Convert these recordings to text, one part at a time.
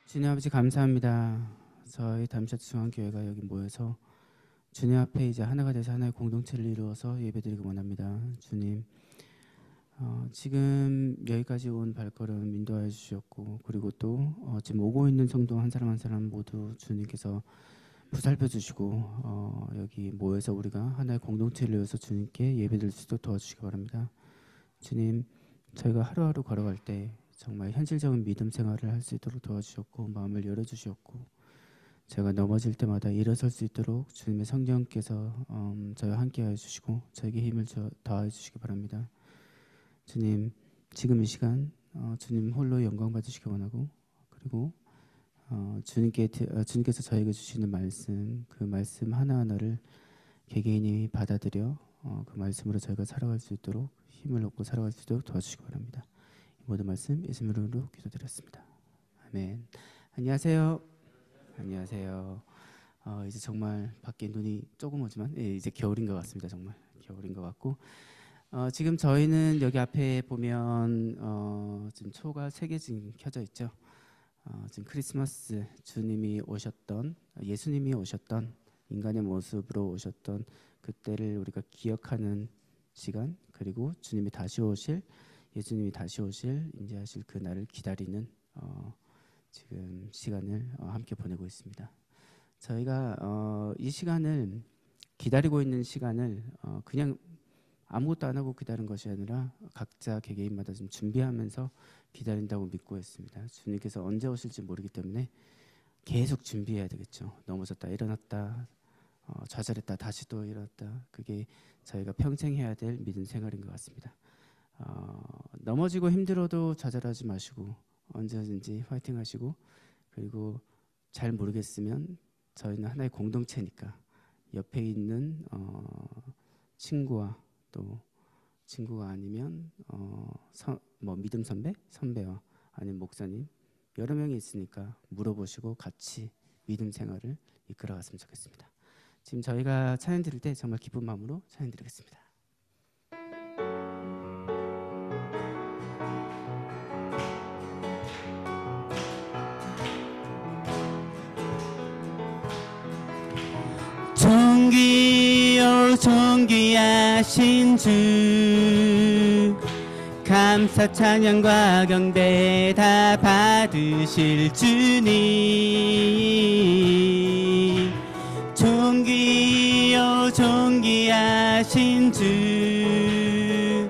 주님 아버지 감사합니다. 저희 담샷 중앙교회가 여기 모여서 주님 앞에 이제 하나가 돼서 하나의 공동체를 이루어서 예배드리기 원합니다. 주님, 지금 여기까지 온 발걸음 인도하여 주셨고, 그리고 또 지금 오고 있는 성도 한 사람 한 사람 모두 주님께서 보살펴 주시고 여기 모여서 우리가 하나의 공동체를 이루어서 주님께 예배드릴 수 있도록 도와주시기 바랍니다. 주님, 저희가 하루하루 걸어갈 때 정말 현실적인 믿음 생활을 할 수 있도록 도와주셨고, 마음을 열어주셨고, 제가 넘어질 때마다 일어설 수 있도록 주님의 성령께서 저희와 함께하여 주시고 저에게 힘을 더하여 주시기 바랍니다. 주님, 지금 이 시간 주님 홀로 영광 받으시기 원하고, 그리고 주님께서 저에게 주시는 말씀, 그 말씀 하나하나를 개개인이 받아들여 그 말씀으로 저희가 살아갈 수 있도록 힘을 얻고 살아갈 수 있도록 도와주시기 바랍니다. 모든 말씀 예수님 이름으로 기도드렸습니다. 아멘. 안녕하세요. 안녕하세요. 이제 정말 밖에 눈이 조금 오지만 이제 겨울인 것 같습니다. 정말 겨울인 것 같고, 지금 저희는 여기 앞에 보면 지금 초가 3개 지금 켜져 있죠. 지금 크리스마스, 주님이 오셨던, 예수님이 오셨던, 인간의 모습으로 오셨던 그때를 우리가 기억하는 시간, 그리고 주님이 다시 오실, 예수님이 다시 오실, 임재하실 그 날을 기다리는 지금 시간을 함께 보내고 있습니다. 저희가 이 시간을 기다리고 있는 시간을 그냥 아무것도 안 하고 기다린 것이 아니라 각자 개개인마다 좀 준비하면서 기다린다고 믿고 있습니다. 주님께서 언제 오실지 모르기 때문에 계속 준비해야 되겠죠. 넘어졌다 일어났다, 좌절했다 다시 또 일어났다, 그게 저희가 평생 해야 될 믿음 생활인 것 같습니다. 넘어지고 힘들어도 좌절하지 마시고 언제든지 파이팅 하시고, 그리고 잘 모르겠으면 저희는 하나의 공동체니까 옆에 있는 친구와, 또 친구가 아니면 믿음 선배와 아니면 목사님, 여러 명이 있으니까 물어보시고 같이 믿음 생활을 이끌어갔으면 좋겠습니다. 지금 저희가 찬양 드릴 때 정말 기쁜 마음으로 찬양 드리겠습니다. 존귀요 존귀하신 주, 감사 찬양과 경배 다 받으실 주님. 존귀요 존귀하신 주,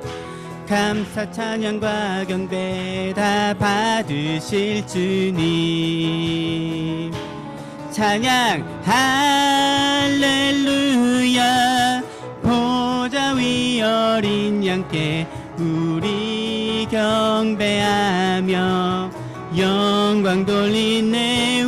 감사 찬양과 경배 다 받으실 주님. 찬양 할렐루야, 보좌 위 어린 양께 우리 경배하며 영광 돌리네.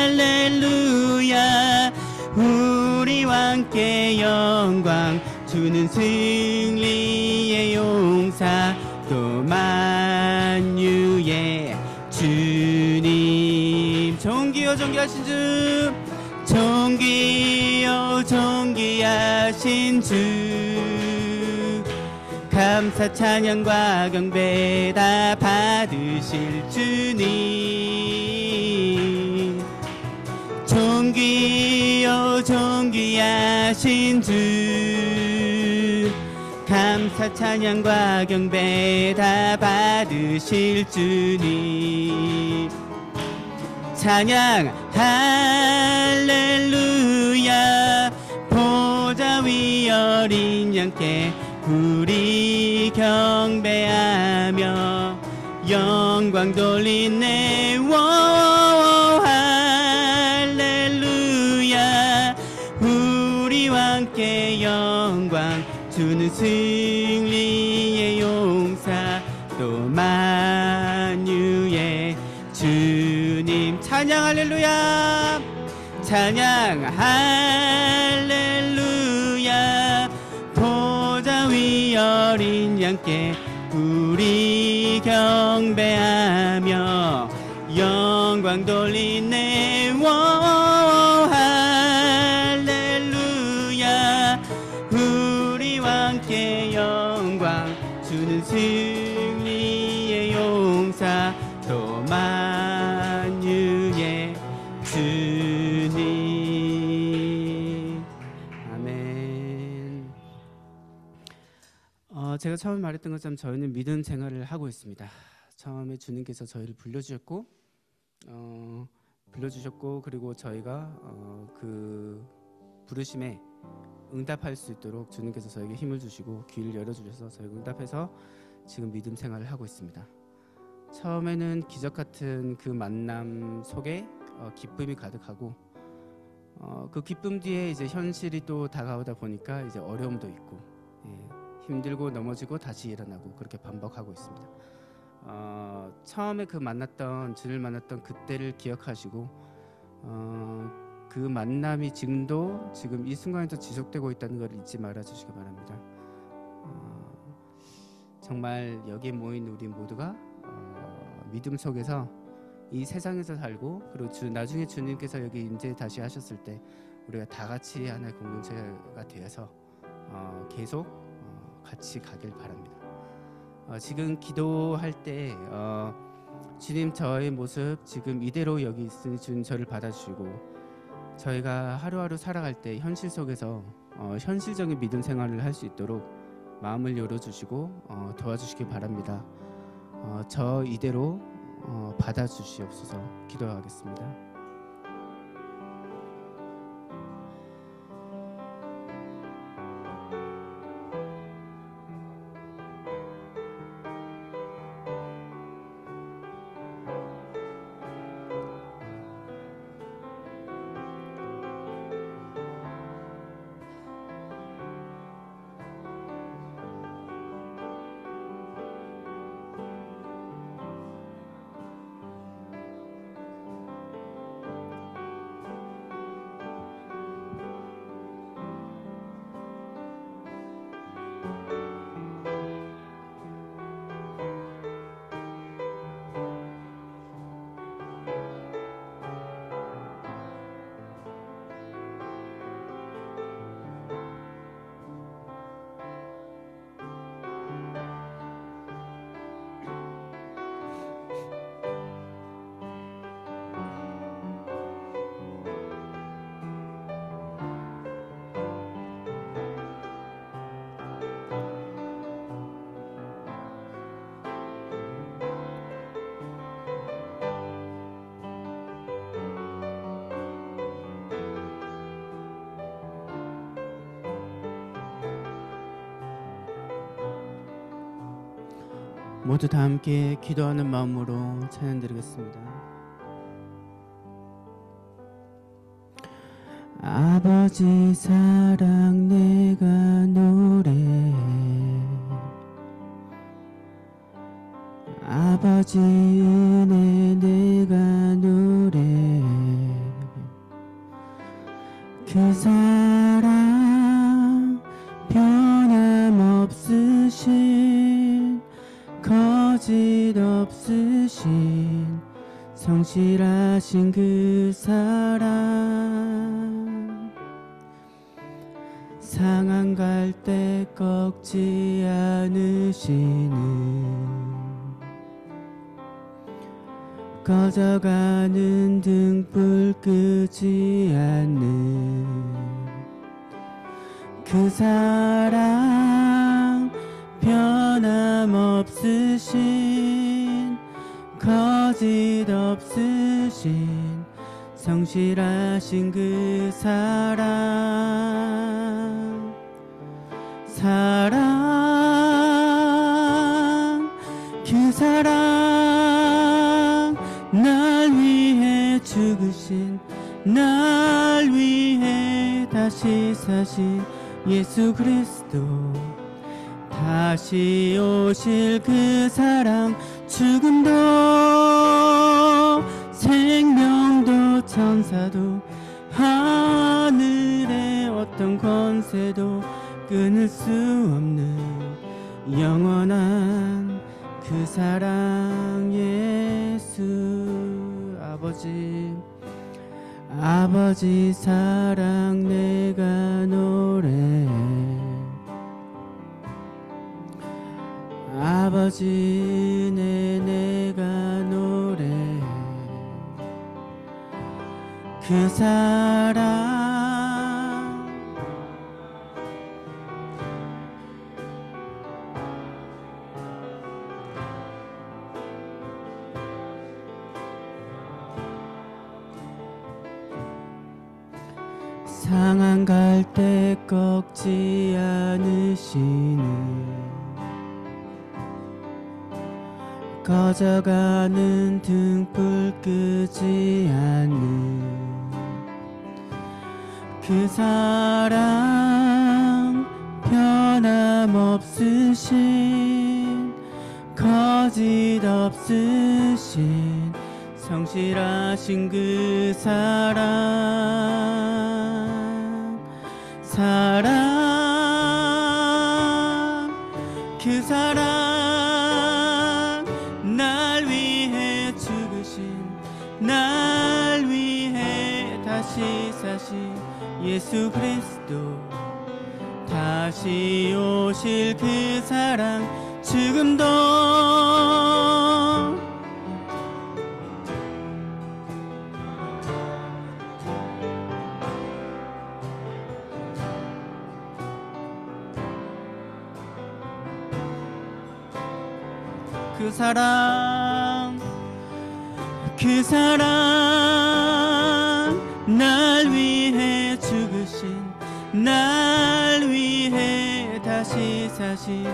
할렐루야, 우리 왕께 영광 주는 승리의 용사, 또 만유의 주님. 존귀요 존귀하신 주, 존귀요 존귀하신 주, 감사 찬양과 경배 다 받으실 주님. 존귀요 존귀하신 주, 감사 찬양과 경배 다 받으실 주님. 찬양 할렐루야, 보좌 위 어린 양께 우리 경배하며 영광 돌리네. 할렐루야, 우리 왕께 영광 주는 승리의 용사, 또 만유의 주님. 찬양 할렐루야, 찬양 할렐루야, 보좌 위 어린 양께 우리 경배하며 영광 돌리네. 할렐루야, 우리 왕께 영광 주는 승리의 용사, 만유의 주님. 아멘. 제가 처음에 말했던 것처럼 저희는 믿음 생활을 하고 있습니다. 처음에 주님께서 저희를 불러주셨고 그리고 저희가 그 부르심에 응답할 수 있도록 주님께서 저에게 힘을 주시고 귀를 열어주셔서 저희가 응답해서 지금 믿음 생활을 하고 있습니다. 처음에는 기적 같은 그 만남 속에 기쁨이 가득하고 그 기쁨 뒤에 이제 현실이 또 다가오다 보니까 이제 어려움도 있고 힘들고 넘어지고 다시 일어나고 그렇게 반복하고 있습니다. 처음에 주를 만났던 그때를 기억하시고 그 만남이 지금 이 순간에도 지속되고 있다는 걸 잊지 말아 주시기 바랍니다. 정말 여기에 모인 우리 모두가 믿음 속에서 이 세상에서 살고 그리고 나중에 주님께서 여기 임재 다시 하셨을 때 우리가 다 같이 하나의 공동체가 되어서 계속 같이 가길 바랍니다. 지금 기도할 때 주님 저의 모습 지금 이대로 여기 있으니 주님 저를 받아주시고 저희가 하루하루 살아갈 때 현실 속에서 현실적인 믿음 생활을 할 수 있도록 마음을 열어주시고 도와주시기 바랍니다. 저 이대로 받아주시옵소서. 기도하겠습니다. 모두 다 함께 기도하는 마음으로 찬양드리겠습니다. 아버지 사랑 내가 노래해, 아버지 은혜 내가 노래해, 그 사랑 변함없으신 거짓 없으신 성실하신 그 사랑, 상한 갈 때 꺾지 않으시는 꺼져가는 등불 끄지 않는 그 사랑, 변함없으신 거짓 없으신 성실하신 그 사랑, 그 사랑, 날 위해 죽으신, 날 위해 다시 사신 예수 그리스도, 다시 오실 그 사랑, 죽음도 생명도 천사도 하늘의 어떤 권세도 끊을 수 없는 영원한 그 사랑 예수. 아버지 사랑 내가 노래해, 아버지 은혜 내가 노래해, 그 사랑 상한 갈 때 꺾지 않으시는 꺼져가는 등불 끄지 않는 그 사랑 변함없으신 거짓 없으신 성실하신 그 사랑 그 사랑 날 위해 죽으신 날 위해 다시 사신 예수 그리스도 다시 오실 그 사랑 지금도 그 사랑 날 위해 죽으신 날 위해 다시 사신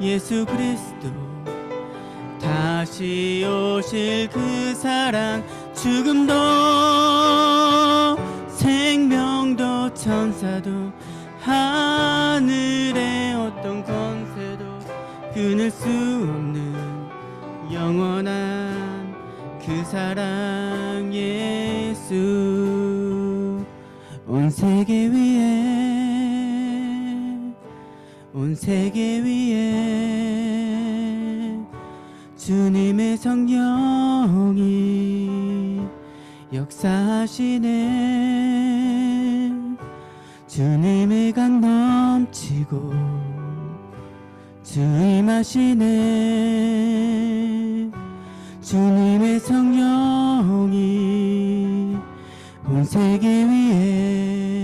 예수 그리스도 다시 오실 그 사랑 죽음도 생명도 천사도 하늘의 어떤 권세도 끊을 수 없는 영원한 그 사랑 예수 온 세계 위에 주님의 성령이 역사하시네 주님의 강 넘치고 주 임하시네 주님의 성령이 온 세계 위에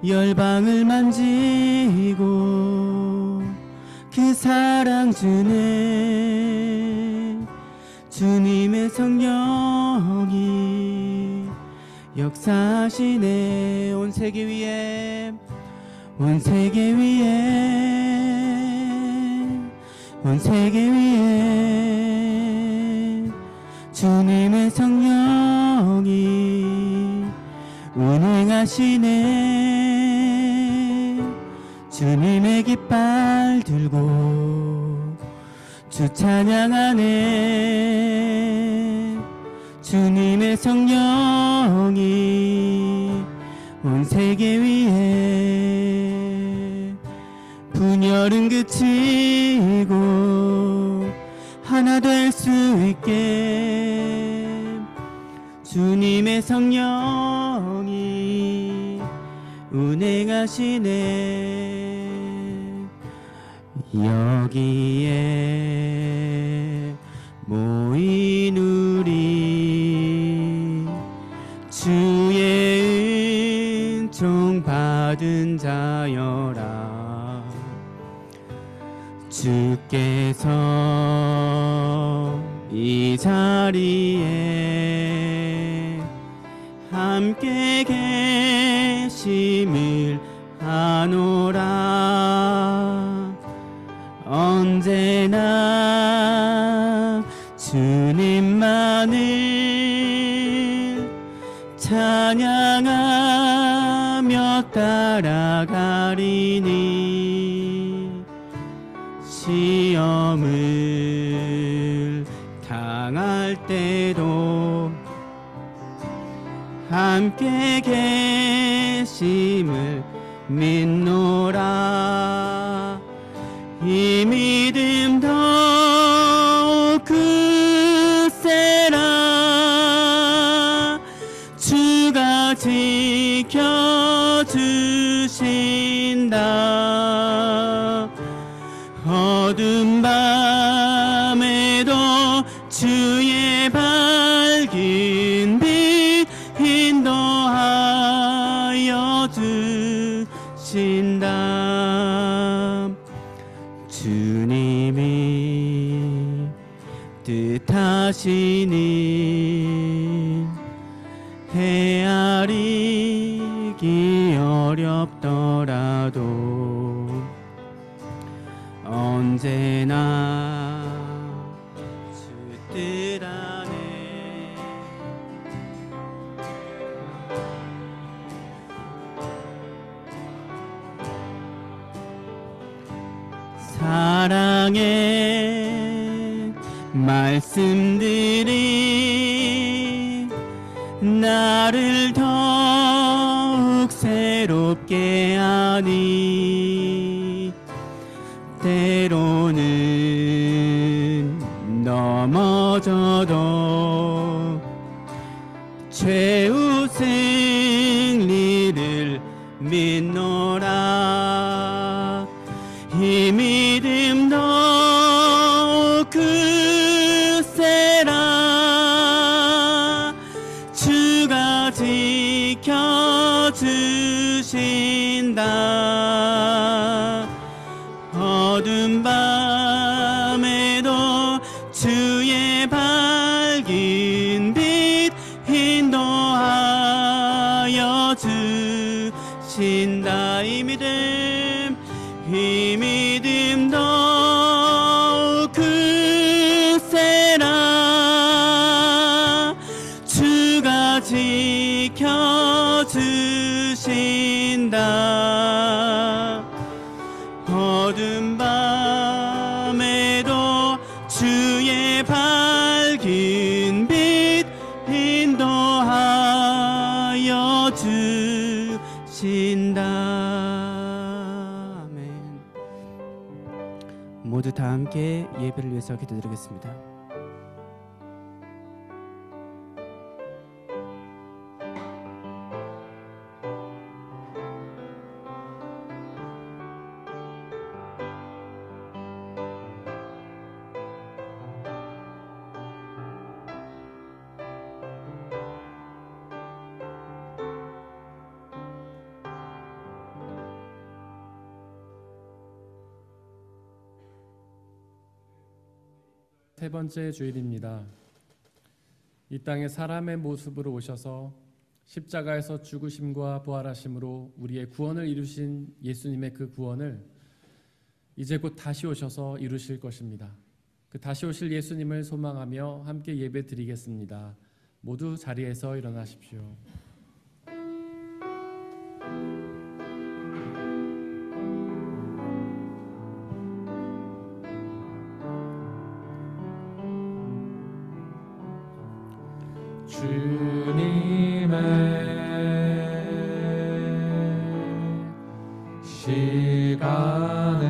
열방을 만지고 그 사랑 주네 주님의 성령이 역사하시네 온 세계 위에 주님의 성령이 운행하시네 주님의 깃발 들고 주 찬양하네 주님의 성령이 온 세계 위에 분열은 그치고 하나 될 수 있게 주님의 성령이 운행하시네 여기에 모인 우리 주의 은총 받은 자여라 주께서 이 자리에 함께 계심을 아노라 언제나 주님만을 찬양하며 따라가리니 시험을 당할 때도 함께 계심을 믿노라 이 믿음 더욱 크세라 주가 지켜주신다 어두운 밤에도 주의 밝은 빛 뜻하시니 헤아리기 어렵더라도 언제나 주 뜻 안에 사랑의 말씀들이 나를 더욱 새롭게 하니 때로는 넘어져도 최후 승리를 믿노라. 이 믿음 더욱 굳세라. 주가 지켜주신다. 어두운 밤에도 주의 밝은 빛 인도하여 주신다. 이 믿음 더욱 굳세라. 주가 지켜주신다. 어두운 밤에도 주의 밝은 빛 인도하여 주신다. 아멘. 모두 다 함께 예배를 위해서 기도드리겠습니다. 세 번째 주일입니다. 이 땅에 사람의 모습으로 오셔서 십자가에서 죽으심과 부활하심으로 우리의 구원을 이루신 예수님의 그 구원을 이제 곧 다시 오셔서 이루실 것입니다. 그 다시 오실 예수님을 소망하며 함께 예배 드리겠습니다. 모두 자리에서 일어나십시오. 주님의 시간에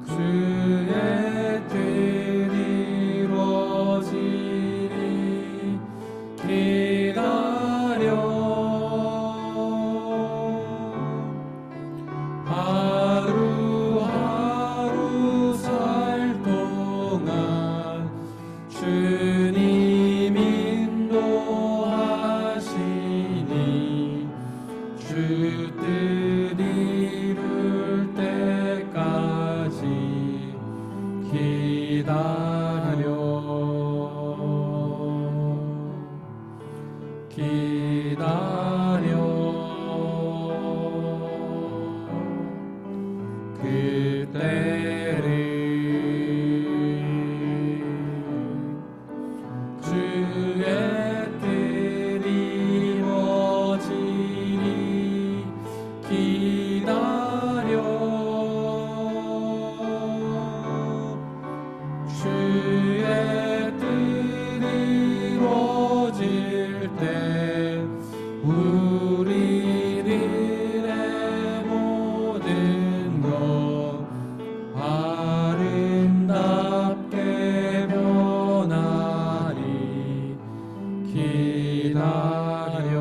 주의 뜻이 이루어지리 기다려 하루하루 살 동안 주님 인도하시니 주 뜻 이룰 때까지 기다려 그때를 주의 뜻 이루어지리 기다려 주의 뜻 이루어질 때 우리들의 모든 것 아름답게 변하리 기다려.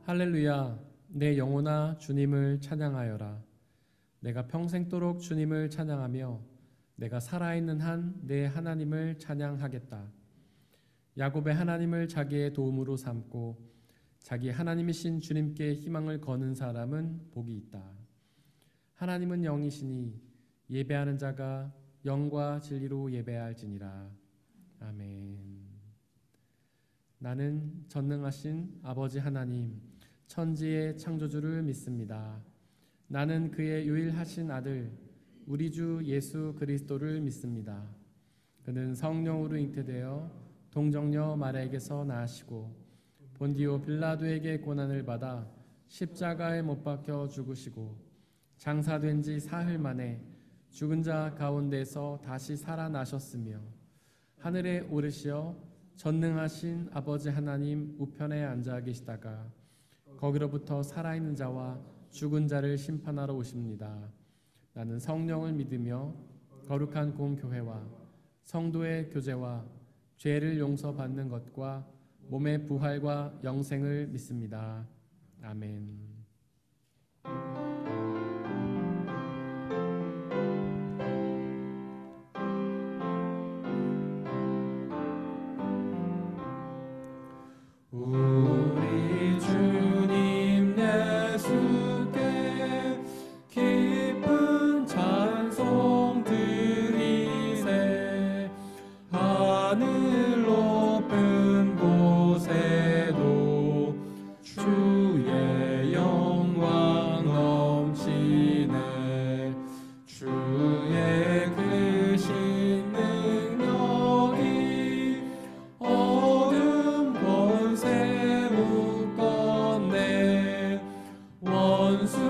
할렐루야. 내 영혼아 주님을 찬양하여라. 내가 평생도록 주님을 찬양하며 내가 살아있는 한 내 하나님을 찬양하겠다. 야곱의 하나님을 자기의 도움으로 삼고 자기 하나님이신 주님께 희망을 거는 사람은 복이 있다. 하나님은 영이시니 예배하는 자가 영과 진리로 예배할지니라. 아멘. 나는 전능하신 아버지 하나님, 천지의 창조주를 믿습니다. 나는 그의 유일하신 아들, 우리 주 예수 그리스도를 믿습니다. 그는 성령으로 잉태되어 동정녀 마리아에게서 나시고 본디오 빌라도에게 고난을 받아 십자가에 못 박혀 죽으시고 장사된 지 사흘 만에 죽은 자 가운데서 다시 살아나셨으며 하늘에 오르시어 전능하신 아버지 하나님 우편에 앉아 계시다가 거기로부터 살아있는 자와 죽은 자를 심판하러 오십니다. 나는 성령을 믿으며 거룩한 공교회와 성도의 교제와 죄를 용서받는 것과 몸의 부활과 영생을 믿습니다. 아멘. 우리 주님 예수께 깊은 찬송 드리세. 하늘 높은 곳에도 주의 영광 넘치네. 주의 크신 능력이 어둠 권세 묶었네. 원수들을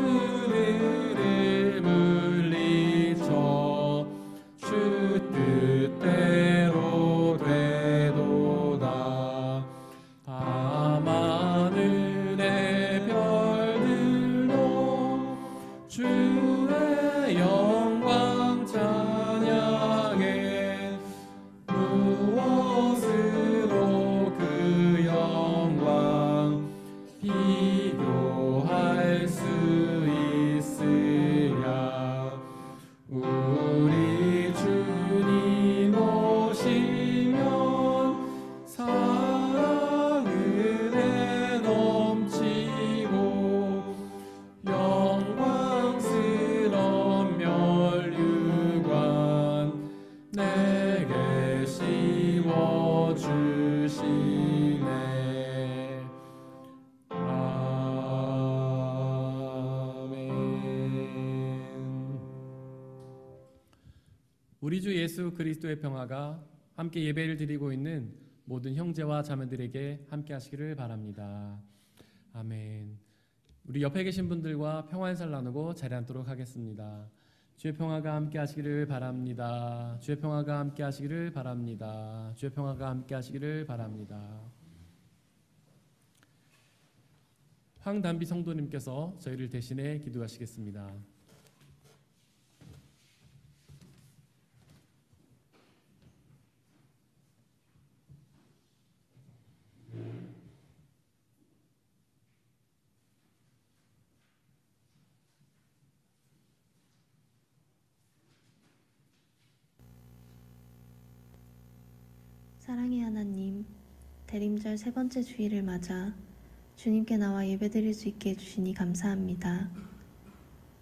물리쳐 주 뜻대로 되도다. 밤하늘의 별들도 주의 영광 찬양해. 무엇으로 그 영광 비교할 수 있으랴. 우리 주님 오시면 사랑 은혜 넘치고 영광스런 멸류관 내게 씌워주시네. 아멘. 우리 주 예수 그리스도의 평화가 함께 예배를 드리고 있는 모든 형제와 자매들에게 함께 하시기를 바랍니다. 아멘. 우리 옆에 계신 분들과 평화 인사를 나누고 자리 앉도록 하겠습니다. 주의 평화가 함께 하시기를 바랍니다. 주의 평화가 함께 하시기를 바랍니다. 주의 평화가 함께 하시기를 바랍니다. 황단비 성도님께서 저희를 대신해 기도하시겠습니다. 사랑의 하나님, 대림절 세 번째 주일을 맞아 주님께 나와 예배드릴 수 있게 해주시니 감사합니다.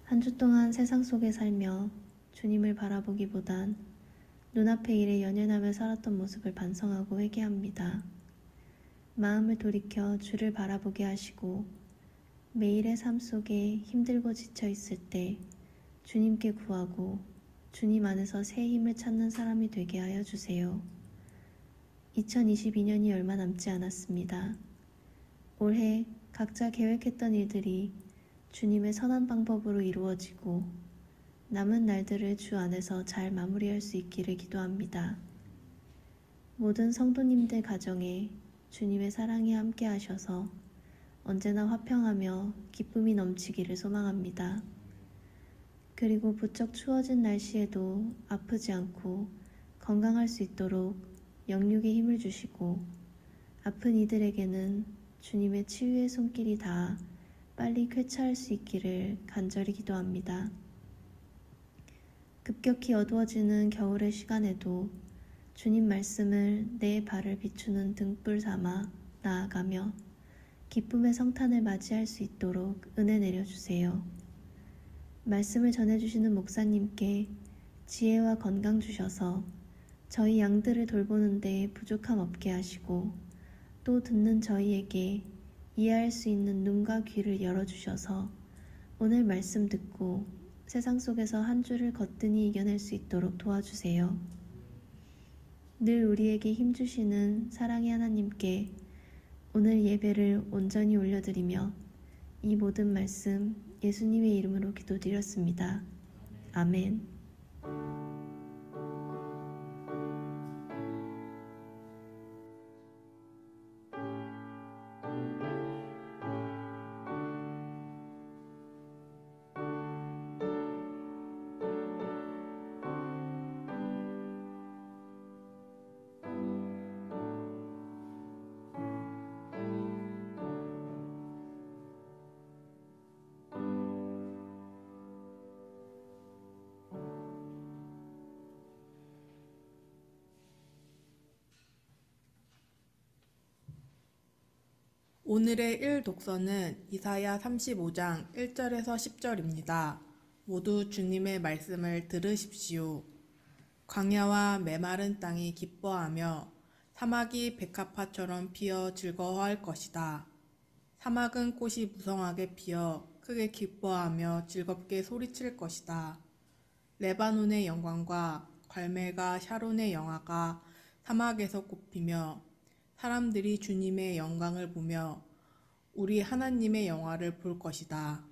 한 주 동안 세상 속에 살며 주님을 바라보기보단 눈앞의 일에 연연하며 살았던 모습을 반성하고 회개합니다. 마음을 돌이켜 주를 바라보게 하시고 매일의 삶 속에 힘들고 지쳐 있을 때 주님께 구하고 주님 안에서 새 힘을 찾는 사람이 되게 하여 주세요. 2022년이 얼마 남지 않았습니다. 올해 각자 계획했던 일들이 주님의 선한 방법으로 이루어지고 남은 날들을 주 안에서 잘 마무리할 수 있기를 기도합니다. 모든 성도님들 가정에 주님의 사랑이 함께 하셔서 언제나 화평하며 기쁨이 넘치기를 소망합니다. 그리고 부쩍 추워진 날씨에도 아프지 않고 건강할 수 있도록 영육에 힘을 주시고 아픈 이들에게는 주님의 치유의 손길이 닿아 빨리 쾌차할 수 있기를 간절히 기도합니다. 급격히 어두워지는 겨울의 시간에도 주님 말씀을 내 발을 비추는 등불 삼아 나아가며 기쁨의 성탄을 맞이할 수 있도록 은혜 내려주세요. 말씀을 전해주시는 목사님께 지혜와 건강 주셔서 저희 양들을 돌보는 데 부족함 없게 하시고 또 듣는 저희에게 이해할 수 있는 눈과 귀를 열어주셔서 오늘 말씀 듣고 세상 속에서 한 주를 거뜬히 이겨낼 수 있도록 도와주세요. 늘 우리에게 힘주시는 사랑의 하나님께 오늘 예배를 온전히 올려드리며 이 모든 말씀 예수님의 이름으로 기도드렸습니다. 아멘. 오늘의 일독서는 이사야 35장 1절에서 10절입니다. 모두 주님의 말씀을 들으십시오. 광야와 메마른 땅이 기뻐하며 사막이 백합화처럼 피어 즐거워할 것이다. 사막은 꽃이 무성하게 피어 크게 기뻐하며 즐겁게 소리칠 것이다. 레바논의 영광과 갈멜과 샤론의 영화가 사막에서 꽃피며 사람들이 주님의 영광을 보며 우리 하나님의 영화를 볼 것이다.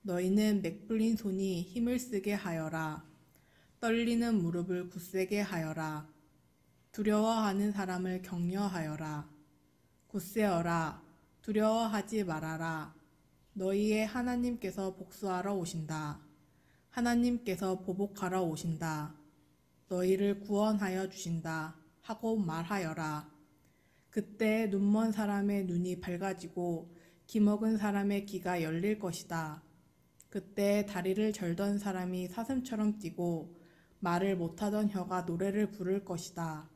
너희는 맥불린 손이 힘을 쓰게 하여라. 떨리는 무릎을 굳세게 하여라. 두려워하는 사람을 격려하여라. 굳세어라. 두려워하지 말아라. 너희의 하나님께서 복수하러 오신다. 하나님께서 보복하러 오신다. 너희를 구원하여 주신다 하고 말하여라. 그때 눈먼 사람의 눈이 밝아지고 기먹은 사람의 귀가 열릴 것이다. 그때 다리를 절던 사람이 사슴처럼 뛰고 말을 못하던 혀가 노래를 부를 것이다.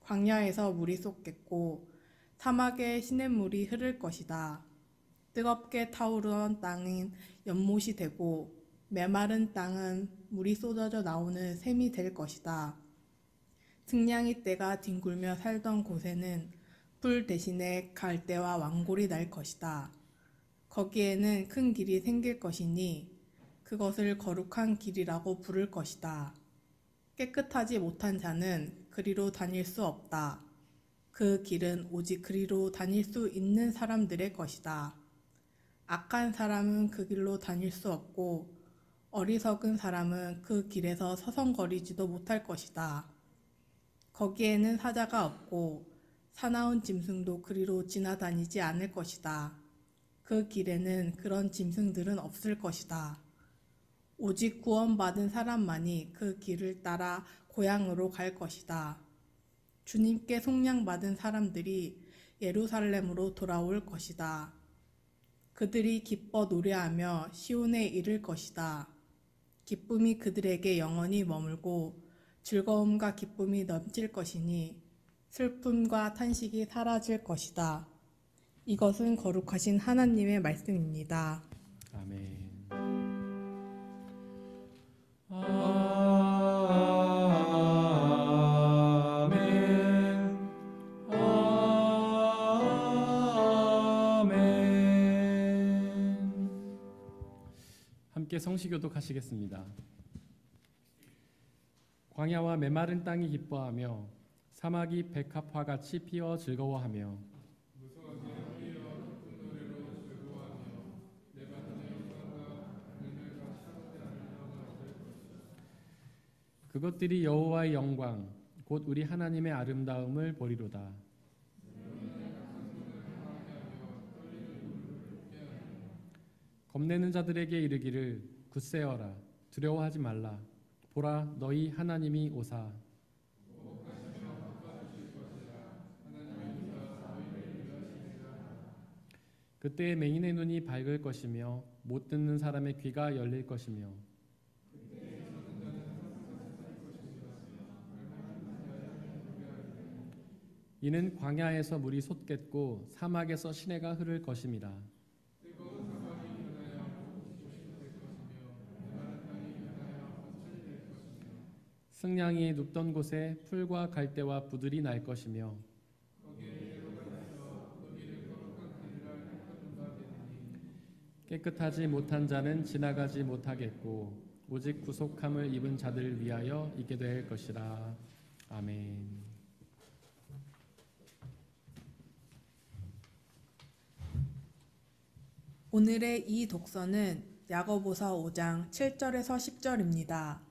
광야에서 물이 쏟겠고 사막에 시냇물이 흐를 것이다. 뜨겁게 타오르던 땅은 연못이 되고 메마른 땅은 물이 쏟아져 나오는 샘이 될 것이다. 승냥이 떼가 뒹굴며 살던 곳에는 풀 대신에 갈대와 왕골이 날 것이다. 거기에는 큰 길이 생길 것이니 그것을 거룩한 길이라고 부를 것이다. 깨끗하지 못한 자는 그리로 다닐 수 없다. 그 길은 오직 그리로 다닐 수 있는 사람들의 것이다. 악한 사람은 그 길로 다닐 수 없고 어리석은 사람은 그 길에서 서성거리지도 못할 것이다. 거기에는 사자가 없고 사나운 짐승도 그리로 지나다니지 않을 것이다. 그 길에는 그런 짐승들은 없을 것이다. 오직 구원받은 사람만이 그 길을 따라 고향으로 갈 것이다. 주님께 속량받은 사람들이 예루살렘으로 돌아올 것이다. 그들이 기뻐 노래하며 시온에 이를 것이다. 기쁨이 그들에게 영원히 머물고 즐거움과 기쁨이 넘칠 것이니 슬픔과 탄식이 사라질 것이다. 이것은 거룩하신 하나님의 말씀입니다. 아멘. 아멘. 아멘. 함께 성시교독 하시겠습니다. 광야와 메마른 땅이 기뻐하며 사막이 백합화같이 피어 즐거워하며 그것들이 여호와의 영광 곧 우리 하나님의 아름다움을 보리로다. 겁내는 자들에게 이르기를 굳세어라 두려워하지 말라 보라 너희 하나님이 오사. 그때 맹인의 눈이 밝을 것이며 못 듣는 사람의 귀가 열릴 것이며 이는 광야에서 물이 솟겠고 사막에서 시내가 흐를 것임이라. 승냥이 눕던 곳에 풀과 갈대와 부들이 날 것이며 깨끗하지 못한 자는 지나가지 못하겠고 오직 구속함을 입은 자들을 위하여 있게 될 것이라. 아멘. 오늘의 이 독서는 야고보서 5장 7절에서 10절입니다.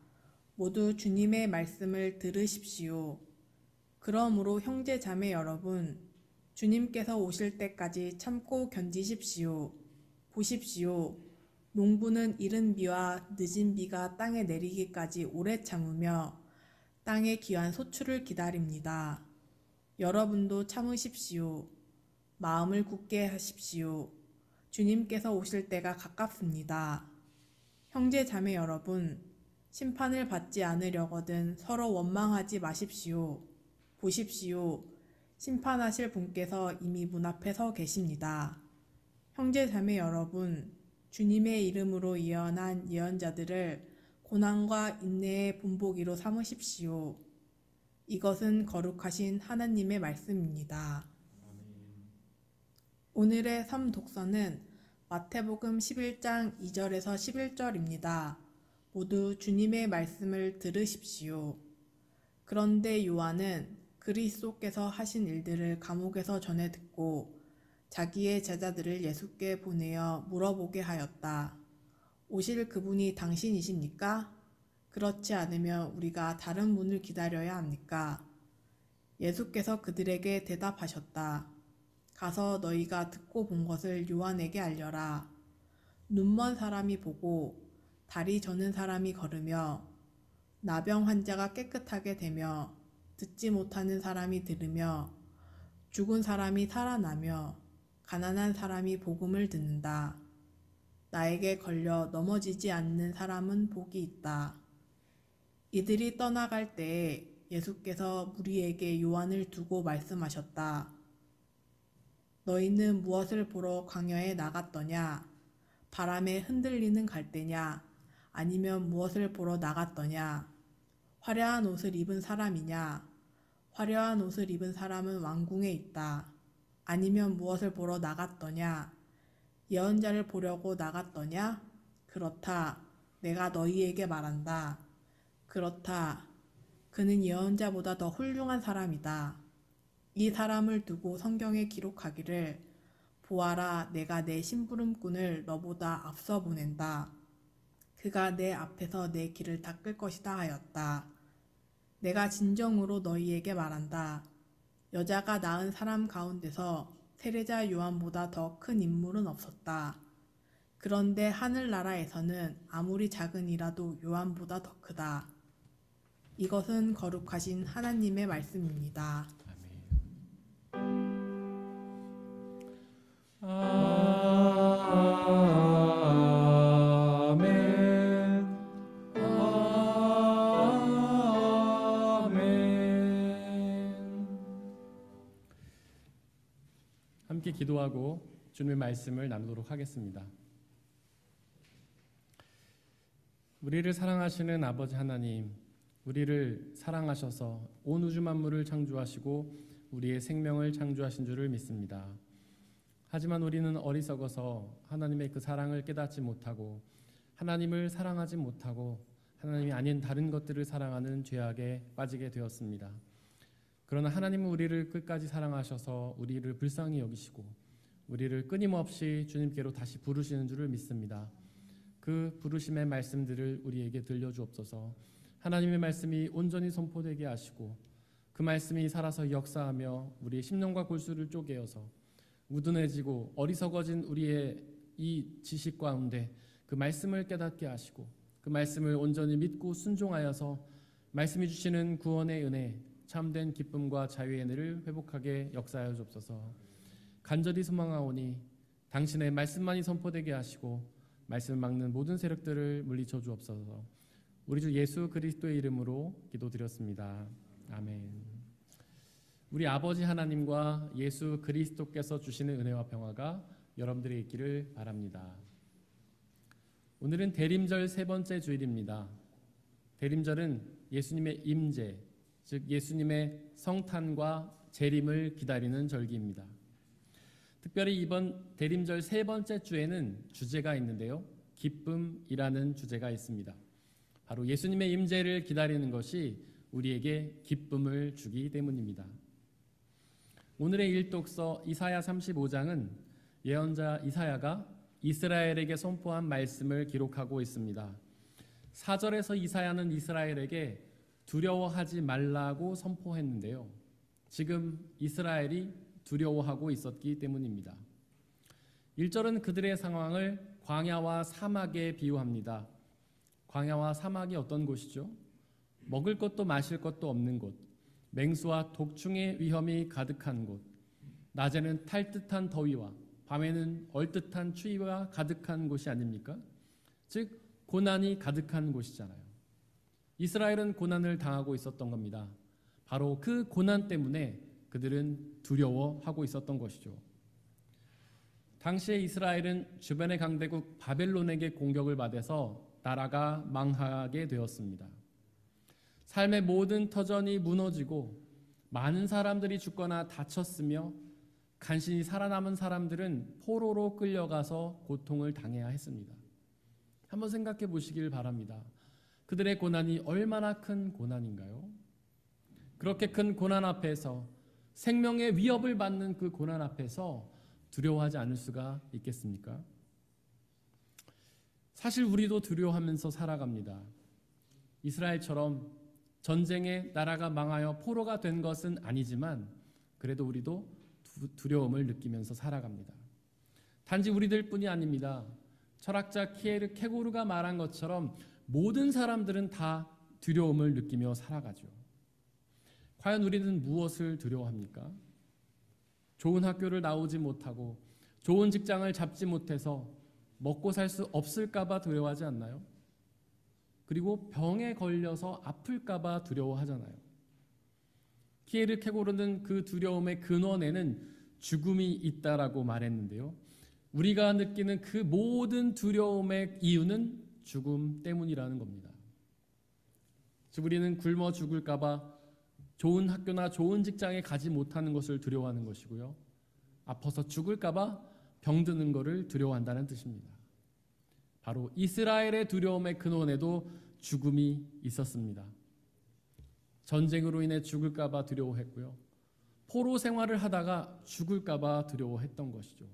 모두 주님의 말씀을 들으십시오. 그러므로 형제 자매 여러분, 주님께서 오실 때까지 참고 견디십시오. 보십시오. 농부는 이른 비와 늦은 비가 땅에 내리기까지 오래 참으며 땅의 귀한 소출을 기다립니다. 여러분도 참으십시오. 마음을 굳게 하십시오. 주님께서 오실 때가 가깝습니다. 형제 자매 여러분, 심판을 받지 않으려거든 서로 원망하지 마십시오. 보십시오. 심판하실 분께서 이미 문 앞에 서 계십니다. 형제 자매 여러분, 주님의 이름으로 예언한 예언자들을 고난과 인내의 본보기로 삼으십시오. 이것은 거룩하신 하나님의 말씀입니다. 오늘의 삶독서는 마태복음 11장 2절에서 11절입니다. 모두 주님의 말씀을 들으십시오. 그런데 요한은 그리스도께서 하신 일들을 감옥에서 전해 듣고 자기의 제자들을 예수께 보내어 물어보게 하였다. 오실 그분이 당신이십니까? 그렇지 않으면 우리가 다른 분을 기다려야 합니까? 예수께서 그들에게 대답하셨다. 가서 너희가 듣고 본 것을 요한에게 알려라. 눈먼 사람이 보고 다리 저는 사람이 걸으며 나병 환자가 깨끗하게 되며 듣지 못하는 사람이 들으며 죽은 사람이 살아나며 가난한 사람이 복음을 듣는다. 나에게 걸려 넘어지지 않는 사람은 복이 있다. 이들이 떠나갈 때에 예수께서 무리에게 요한을 두고 말씀하셨다. 너희는 무엇을 보러 광야에 나갔더냐? 바람에 흔들리는 갈대냐? 아니면 무엇을 보러 나갔더냐? 화려한 옷을 입은 사람이냐? 화려한 옷을 입은 사람은 왕궁에 있다. 아니면 무엇을 보러 나갔더냐? 예언자를 보려고 나갔더냐? 그렇다. 내가 너희에게 말한다. 그렇다. 그는 예언자보다 더 훌륭한 사람이다. 이 사람을 두고 성경에 기록하기를 보아라, 내가 내 심부름꾼을 너보다 앞서 보낸다. 그가 내 앞에서 내 길을 닦을 것이다 하였다. 내가 진정으로 너희에게 말한다. 여자가 낳은 사람 가운데서 세례자 요한보다 더 큰 인물은 없었다. 그런데 하늘나라에서는 아무리 작은 이라도 요한보다 더 크다. 이것은 거룩하신 하나님의 말씀입니다. 아멘. 아멘. 함께 기도하고 주님의 말씀을 나누도록 하겠습니다. 우리를 사랑하시는 아버지 하나님, 우리를 사랑하셔서 온 우주 만물을 창조하시고 우리의 생명을 창조하신 줄을 믿습니다. 하지만 우리는 어리석어서 하나님의 그 사랑을 깨닫지 못하고 하나님을 사랑하지 못하고 하나님이 아닌 다른 것들을 사랑하는 죄악에 빠지게 되었습니다. 그러나 하나님은 우리를 끝까지 사랑하셔서 우리를 불쌍히 여기시고 우리를 끊임없이 주님께로 다시 부르시는 줄을 믿습니다. 그 부르심의 말씀들을 우리에게 들려주옵소서. 하나님의 말씀이 온전히 선포되게 하시고 그 말씀이 살아서 역사하며 우리의 심령과 골수를 쪼개어서 우둔해지고 어리석어진 우리의 이 지식 가운데 그 말씀을 깨닫게 하시고 그 말씀을 온전히 믿고 순종하여서 말씀이 주시는 구원의 은혜, 참된 기쁨과 자유의 은혜를 회복하게 역사하여 주옵소서. 간절히 소망하오니 당신의 말씀만이 선포되게 하시고 말씀을 막는 모든 세력들을 물리쳐 주옵소서. 우리 주 예수 그리스도의 이름으로 기도드렸습니다. 아멘. 우리 아버지 하나님과 예수 그리스도께서 주시는 은혜와 평화가 여러분들에게 있기를 바랍니다. 오늘은 대림절 세 번째 주일입니다. 대림절은 예수님의 임재, 즉 예수님의 성탄과 재림을 기다리는 절기입니다. 특별히 이번 대림절 세 번째 주에는 주제가 있는데요. 기쁨이라는 주제가 있습니다. 바로 예수님의 임재를 기다리는 것이 우리에게 기쁨을 주기 때문입니다. 오늘의 일독서 이사야 35장은 예언자 이사야가 이스라엘에게 선포한 말씀을 기록하고 있습니다. 4절에서 이사야는 이스라엘에게 두려워하지 말라고 선포했는데요. 지금 이스라엘이 두려워하고 있었기 때문입니다. 1절은 그들의 상황을 광야와 사막에 비유합니다. 광야와 사막이 어떤 곳이죠? 먹을 것도 마실 것도 없는 곳, 맹수와 독충의 위험이 가득한 곳, 낮에는 탈듯한 더위와 밤에는 얼뜻한 추위가 가득한 곳이 아닙니까? 즉 고난이 가득한 곳이잖아요. 이스라엘은 고난을 당하고 있었던 겁니다. 바로 그 고난 때문에 그들은 두려워하고 있었던 것이죠. 당시에 이스라엘은 주변의 강대국 바벨론에게 공격을 받아서 나라가 망하게 되었습니다. 삶의 모든 터전이 무너지고 많은 사람들이 죽거나 다쳤으며 간신히 살아남은 사람들은 포로로 끌려가서 고통을 당해야 했습니다. 한번 생각해 보시길 바랍니다. 그들의 고난이 얼마나 큰 고난인가요? 그렇게 큰 고난 앞에서 생명의 위협을 받는 그 고난 앞에서 두려워하지 않을 수가 있겠습니까? 사실 우리도 두려워하면서 살아갑니다. 이스라엘처럼 전쟁에 나라가 망하여 포로가 된 것은 아니지만 그래도 우리도 두려움을 느끼면서 살아갑니다. 단지 우리들 뿐이 아닙니다. 철학자 키에르 케고르가 말한 것처럼 모든 사람들은 다 두려움을 느끼며 살아가죠. 과연 우리는 무엇을 두려워합니까? 좋은 학교를 나오지 못하고 좋은 직장을 잡지 못해서 먹고 살 수 없을까 봐 두려워하지 않나요? 그리고 병에 걸려서 아플까 봐 두려워하잖아요. 키에르 케고르는 그 두려움의 근원에는 죽음이 있다라고 말했는데요. 우리가 느끼는 그 모든 두려움의 이유는 죽음 때문이라는 겁니다. 즉 우리는 굶어 죽을까 봐 좋은 학교나 좋은 직장에 가지 못하는 것을 두려워하는 것이고요. 아파서 죽을까 봐 병드는 것을 두려워한다는 뜻입니다. 바로 이스라엘의 두려움의 근원에도 죽음이 있었습니다. 전쟁으로 인해 죽을까 봐 두려워했고요. 포로 생활을 하다가 죽을까 봐 두려워했던 것이죠.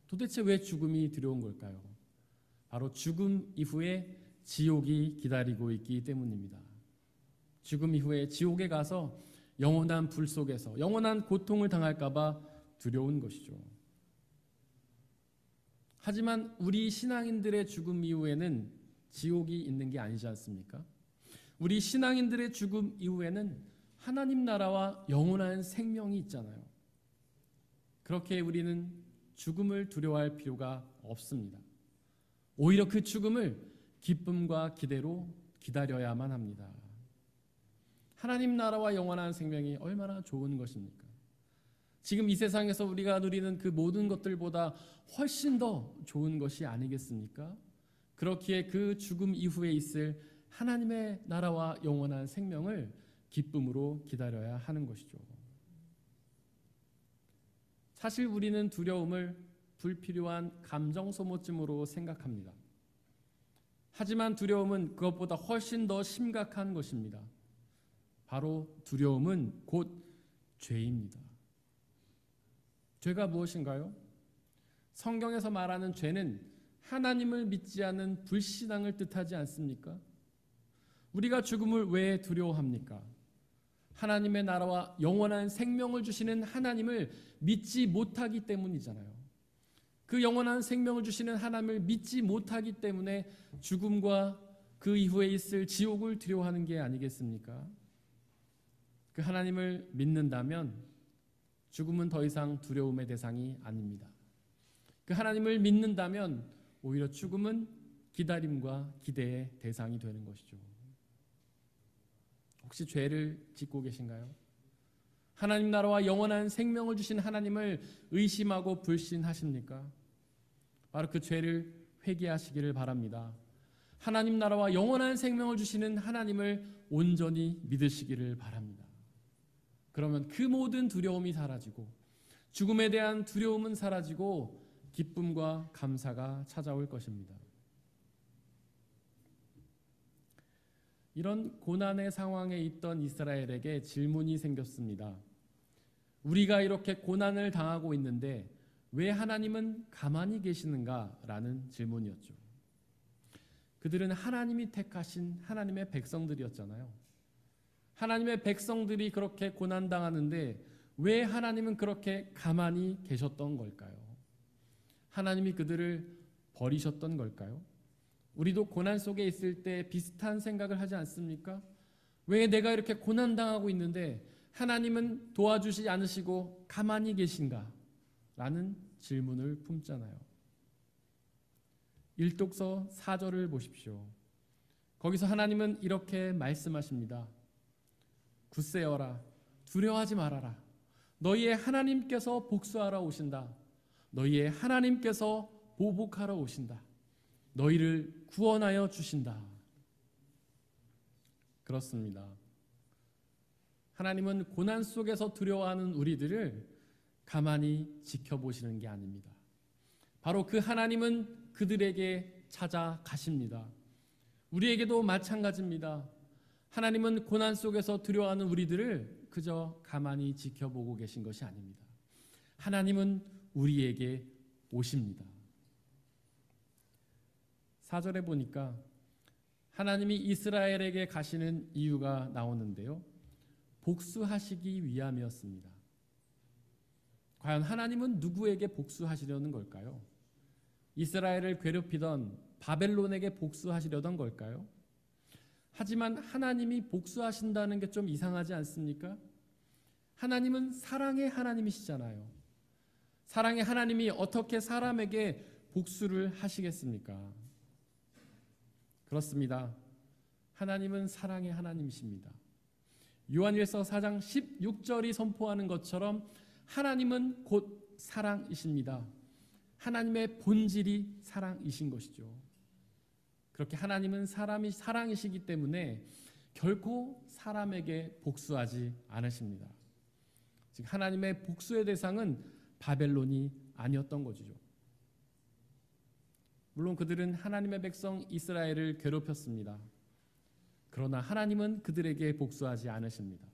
도대체 왜 죽음이 두려운 걸까요? 바로 죽음 이후에 지옥이 기다리고 있기 때문입니다. 죽음 이후에 지옥에 가서 영원한 불 속에서 영원한 고통을 당할까 봐 두려운 것이죠. 하지만 우리 신앙인들의 죽음 이후에는 지옥이 있는 게 아니지 않습니까? 우리 신앙인들의 죽음 이후에는 하나님 나라와 영원한 생명이 있잖아요. 그렇게 우리는 죽음을 두려워할 필요가 없습니다. 오히려 그 죽음을 기쁨과 기대로 기다려야만 합니다. 하나님 나라와 영원한 생명이 얼마나 좋은 것입니까? 지금 이 세상에서 우리가 누리는 그 모든 것들보다 훨씬 더 좋은 것이 아니겠습니까? 그렇기에 그 죽음 이후에 있을 하나님의 나라와 영원한 생명을 기쁨으로 기다려야 하는 것이죠. 사실 우리는 두려움을 불필요한 감정 소모증으로 생각합니다. 하지만 두려움은 그것보다 훨씬 더 심각한 것입니다. 바로 두려움은 곧 죄입니다. 죄가 무엇인가요? 성경에서 말하는 죄는 하나님을 믿지 않는 불신앙을 뜻하지 않습니까? 우리가 죽음을 왜 두려워합니까? 하나님의 나라와 영원한 생명을 주시는 하나님을 믿지 못하기 때문이잖아요. 그 영원한 생명을 주시는 하나님을 믿지 못하기 때문에 죽음과 그 이후에 있을 지옥을 두려워하는 게 아니겠습니까? 그 하나님을 믿는다면 죽음은 더 이상 두려움의 대상이 아닙니다. 그 하나님을 믿는다면 오히려 죽음은 기다림과 기대의 대상이 되는 것이죠. 혹시 죄를 짓고 계신가요? 하나님 나라와 영원한 생명을 주신 하나님을 의심하고 불신하십니까? 바로 그 죄를 회개하시기를 바랍니다. 하나님 나라와 영원한 생명을 주시는 하나님을 온전히 믿으시기를 바랍니다. 그러면 그 모든 두려움이 사라지고 죽음에 대한 두려움은 사라지고 기쁨과 감사가 찾아올 것입니다. 이런 고난의 상황에 있던 이스라엘에게 질문이 생겼습니다. 우리가 이렇게 고난을 당하고 있는데 왜 하나님은 가만히 계시는가? 라는 질문이었죠. 그들은 하나님이 택하신 하나님의 백성들이었잖아요. 하나님의 백성들이 그렇게 고난당하는데 왜 하나님은 그렇게 가만히 계셨던 걸까요? 하나님이 그들을 버리셨던 걸까요? 우리도 고난 속에 있을 때 비슷한 생각을 하지 않습니까? 왜 내가 이렇게 고난당하고 있는데 하나님은 도와주지 않으시고 가만히 계신가? 라는 질문을 품잖아요. 일독서 4절을 보십시오. 거기서 하나님은 이렇게 말씀하십니다. 굳세어라, 두려워하지 말아라. 너희의 하나님께서 복수하러 오신다. 너희의 하나님께서 보복하러 오신다. 너희를 구원하여 주신다. 그렇습니다. 하나님은 고난 속에서 두려워하는 우리들을 가만히 지켜보시는 게 아닙니다. 바로 그 하나님은 그들에게 찾아가십니다. 우리에게도 마찬가지입니다. 하나님은 고난 속에서 두려워하는 우리들을 그저 가만히 지켜보고 계신 것이 아닙니다. 하나님은 우리에게 오십니다. 4절에 보니까 하나님이 이스라엘에게 가시는 이유가 나오는데요. 복수하시기 위함이었습니다. 과연 하나님은 누구에게 복수하시려는 걸까요? 이스라엘을 괴롭히던 바벨론에게 복수하시려던 걸까요? 하지만 하나님이 복수하신다는 게 좀 이상하지 않습니까? 하나님은 사랑의 하나님이시잖아요. 사랑의 하나님이 어떻게 사람에게 복수를 하시겠습니까? 그렇습니다. 하나님은 사랑의 하나님이십니다. 요한일서 4장 16절이 선포하는 것처럼 하나님은 곧 사랑이십니다. 하나님의 본질이 사랑이신 것이죠. 그렇게 하나님은 사랑이시기 때문에 결코 사람에게 복수하지 않으십니다. 즉 하나님의 복수의 대상은 바벨론이 아니었던 것이죠. 물론 그들은 하나님의 백성 이스라엘을 괴롭혔습니다. 그러나 하나님은 그들에게 복수하지 않으십니다.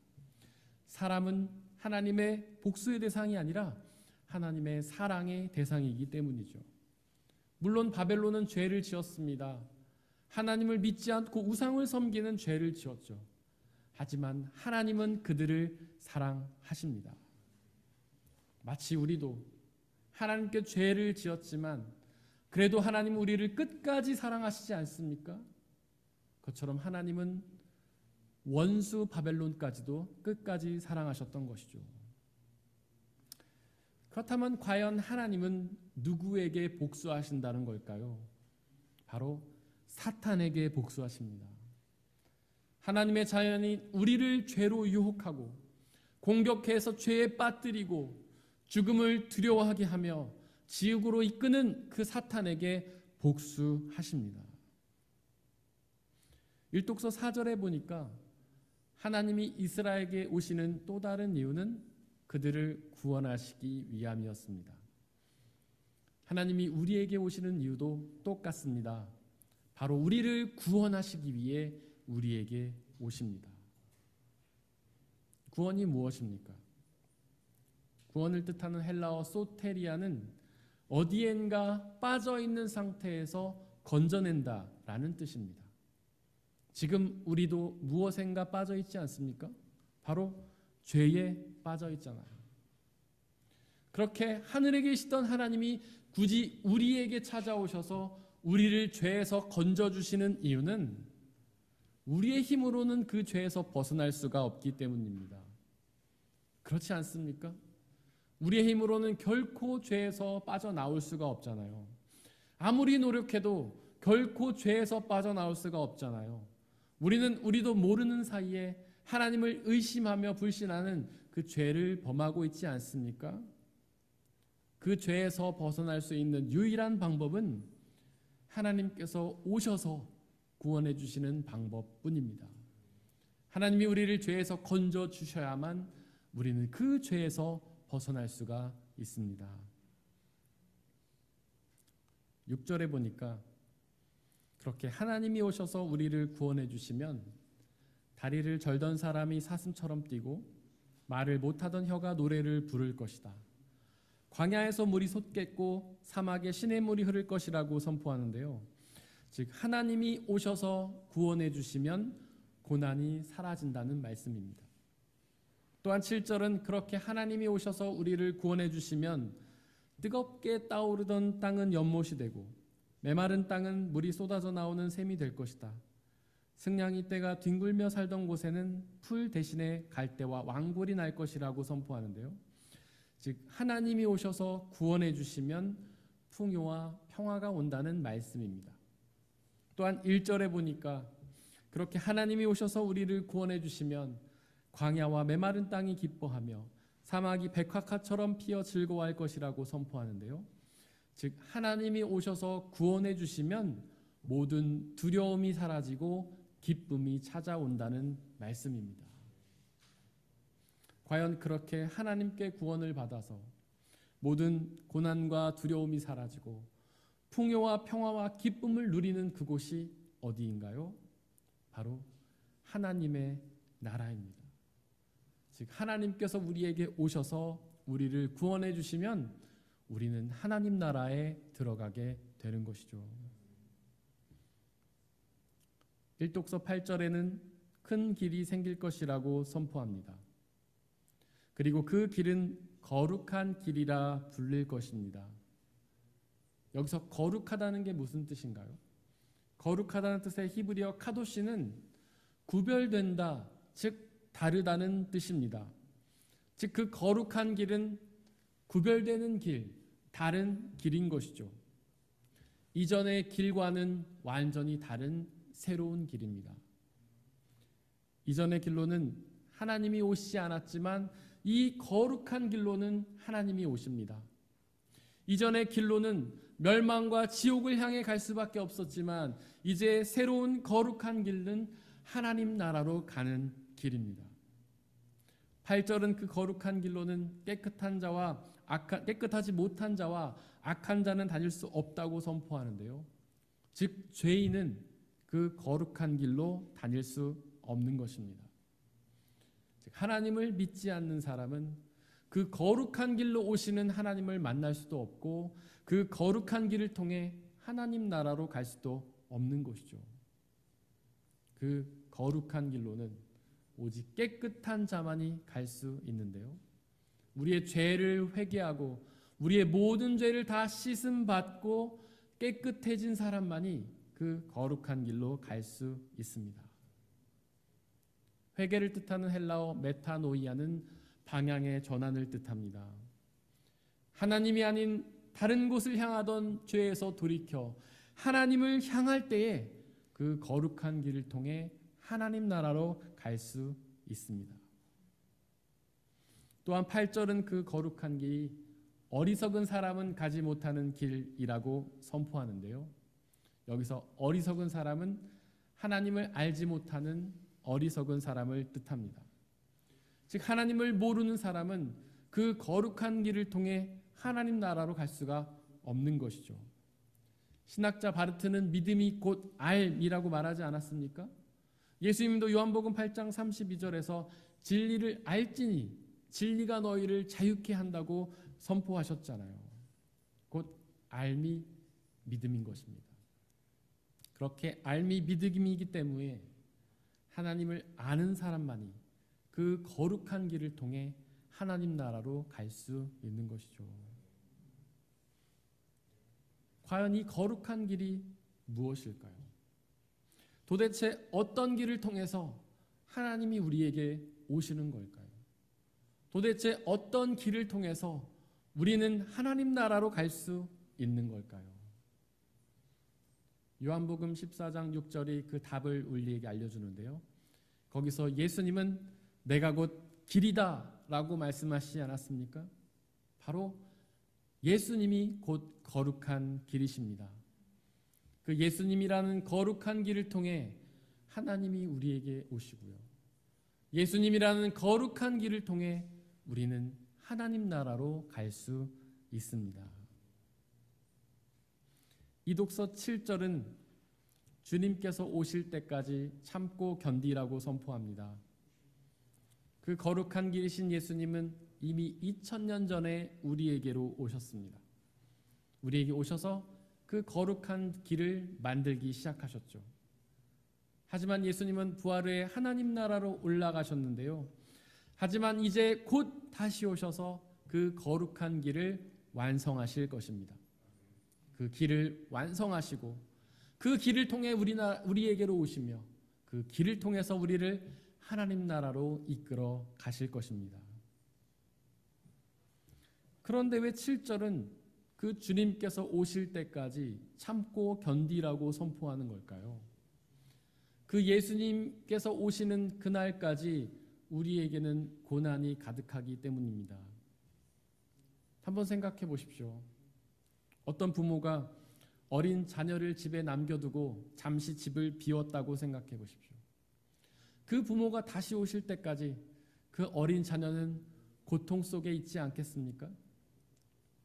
사람은 하나님의 복수의 대상이 아니라 하나님의 사랑의 대상이기 때문이죠. 물론 바벨론은 죄를 지었습니다. 하나님을 믿지 않고 우상을 섬기는 죄를 지었죠. 하지만 하나님은 그들을 사랑하십니다. 마치 우리도 하나님께 죄를 지었지만 그래도 하나님은 우리를 끝까지 사랑하시지 않습니까? 그것처럼 하나님은 원수 바벨론까지도 끝까지 사랑하셨던 것이죠. 그렇다면 과연 하나님은 누구에게 복수하신다는 걸까요? 바로 사탄에게 복수하십니다. 하나님의 자연이 우리를 죄로 유혹하고 공격해서 죄에 빠뜨리고 죽음을 두려워하게 하며 지옥으로 이끄는 그 사탄에게 복수하십니다. 일독서 4절에 보니까 하나님이 이스라엘에게 오시는 또 다른 이유는 그들을 구원하시기 위함이었습니다. 하나님이 우리에게 오시는 이유도 똑같습니다. 바로 우리를 구원하시기 위해 우리에게 오십니다. 구원이 무엇입니까? 구원을 뜻하는 헬라어 소테리아는 어디엔가 빠져있는 상태에서 건져낸다라는 뜻입니다. 지금 우리도 무엇인가 빠져있지 않습니까? 바로 죄에 빠져있잖아요. 그렇게 하늘에 계시던 하나님이 굳이 우리에게 찾아오셔서 우리를 죄에서 건져주시는 이유는 우리의 힘으로는 그 죄에서 벗어날 수가 없기 때문입니다. 그렇지 않습니까? 우리의 힘으로는 결코 죄에서 빠져나올 수가 없잖아요. 아무리 노력해도 결코 죄에서 빠져나올 수가 없잖아요. 우리도 모르는 사이에 하나님을 의심하며 불신하는 그 그 죄를 범하고 있지 않습니까? 그 죄에서 벗어날 수 있는 유일한 방법은 하나님께서 오셔서 구원해 주시는 방법뿐입니다. 하나님이 우리를 죄에서 건져 주셔야만 우리는 그 죄에서 벗어날 수가 있습니다. 6절에 보니까 그렇게 하나님이 오셔서 우리를 구원해 주시면 다리를 절던 사람이 사슴처럼 뛰고 말을 못하던 혀가 노래를 부를 것이다. 광야에서 물이 솟겠고 사막에 시냇물이 흐를 것이라고 선포하는데요. 즉 하나님이 오셔서 구원해 주시면 고난이 사라진다는 말씀입니다. 또한 7절은 그렇게 하나님이 오셔서 우리를 구원해 주시면 뜨겁게 떠오르던 땅은 연못이 되고 메마른 땅은 물이 쏟아져 나오는 샘이 될 것이다. 승냥이 떼가 뒹굴며 살던 곳에는 풀 대신에 갈대와 왕골이 날 것이라고 선포하는데요. 즉 하나님이 오셔서 구원해 주시면 풍요와 평화가 온다는 말씀입니다. 또한 1절에 보니까 그렇게 하나님이 오셔서 우리를 구원해 주시면 광야와 메마른 땅이 기뻐하며 사막이 백화카처럼 피어 즐거워할 것이라고 선포하는데요. 즉 하나님이 오셔서 구원해 주시면 모든 두려움이 사라지고 기쁨이 찾아온다는 말씀입니다. 과연 그렇게 하나님께 구원을 받아서 모든 고난과 두려움이 사라지고 풍요와 평화와 기쁨을 누리는 그곳이 어디인가요? 바로 하나님의 나라입니다. 즉 하나님께서 우리에게 오셔서 우리를 구원해 주시면 우리는 하나님 나라에 들어가게 되는 것이죠. 1독서 8절에는 큰 길이 생길 것이라고 선포합니다. 그리고 그 길은 거룩한 길이라 불릴 것입니다. 여기서 거룩하다는 게 무슨 뜻인가요? 거룩하다는 뜻의 히브리어 카도시는 구별된다, 즉 다르다는 뜻입니다. 즉 그 거룩한 길은 구별되는 길, 다른 길인 것이죠. 이전의 길과는 완전히 다른 새로운 길입니다. 이전의 길로는 하나님이 오시지 않았지만 이 거룩한 길로는 하나님이 오십니다. 이전의 길로는 멸망과 지옥을 향해 갈 수밖에 없었지만 이제 새로운 거룩한 길은 하나님 나라로 가는 길입니다. 8절은 그 거룩한 길로는 깨끗하지 못한 자와 악한 자는 다닐 수 없다고 선포하는데요. 즉 죄인은 그 거룩한 길로 다닐 수 없는 것입니다. 즉 하나님을 믿지 않는 사람은 그 거룩한 길로 오시는 하나님을 만날 수도 없고 그 거룩한 길을 통해 하나님 나라로 갈 수도 없는 것이죠. 그 거룩한 길로는 오직 깨끗한 자만이 갈 수 있는데요. 우리의 죄를 회개하고 우리의 모든 죄를 다 씻음 받고 깨끗해진 사람만이 그 거룩한 길로 갈 수 있습니다. 회개를 뜻하는 헬라어 메타노이아는 방향의 전환을 뜻합니다. 하나님이 아닌 다른 곳을 향하던 죄에서 돌이켜 하나님을 향할 때에 그 거룩한 길을 통해 하나님 나라로 갈 수 있습니다. 또한 8절은 그 거룩한 길이 어리석은 사람은 가지 못하는 길이라고 선포하는데요. 여기서 어리석은 사람은 하나님을 알지 못하는 어리석은 사람을 뜻합니다. 즉 하나님을 모르는 사람은 그 거룩한 길을 통해 하나님 나라로 갈 수가 없는 것이죠. 신학자 바르트는 믿음이 곧 알이라고 말하지 않았습니까? 예수님도 요한복음 8장 32절에서 진리를 알지니 진리가 너희를 자유케 한다고 선포하셨잖아요. 곧 알미 믿음인 것입니다. 그렇게 알미 믿음이기 때문에 하나님을 아는 사람만이 그 거룩한 길을 통해 하나님 나라로 갈 수 있는 것이죠. 과연 이 거룩한 길이 무엇일까요? 도대체 어떤 길을 통해서 하나님이 우리에게 오시는 걸까요? 도대체 어떤 길을 통해서 우리는 하나님 나라로 갈 수 있는 걸까요? 요한복음 14장 6절이 그 답을 우리에게 알려주는데요. 거기서 예수님은 내가 곧 길이다라고 말씀하시지 않았습니까? 바로 예수님이 곧 거룩한 길이십니다. 그 예수님이라는 거룩한 길을 통해 하나님이 우리에게 오시고요. 예수님이라는 거룩한 길을 통해 우리는 하나님 나라로 갈 수 있습니다. 이독서 7절은 주님께서 오실 때까지 참고 견디라고 선포합니다. 그 거룩한 길이신 예수님은 이미 2000년 전에 우리에게로 오셨습니다. 우리에게 오셔서 그 거룩한 길을 만들기 시작하셨죠. 하지만 예수님은 부활 후에 하나님 나라로 올라가셨는데요. 하지만 이제 곧 다시 오셔서 그 거룩한 길을 완성하실 것입니다. 그 길을 완성하시고 그 길을 통해 우리에게로 오시며 그 길을 통해서 우리를 하나님 나라로 이끌어 가실 것입니다. 그런데 왜 7절은 그 주님께서 오실 때까지 참고 견디라고 선포하는 걸까요? 그 예수님께서 오시는 그날까지 우리에게는 고난이 가득하기 때문입니다. 한번 생각해 보십시오. 어떤 부모가 어린 자녀를 집에 남겨두고 잠시 집을 비웠다고 생각해 보십시오. 그 부모가 다시 오실 때까지 그 어린 자녀는 고통 속에 있지 않겠습니까?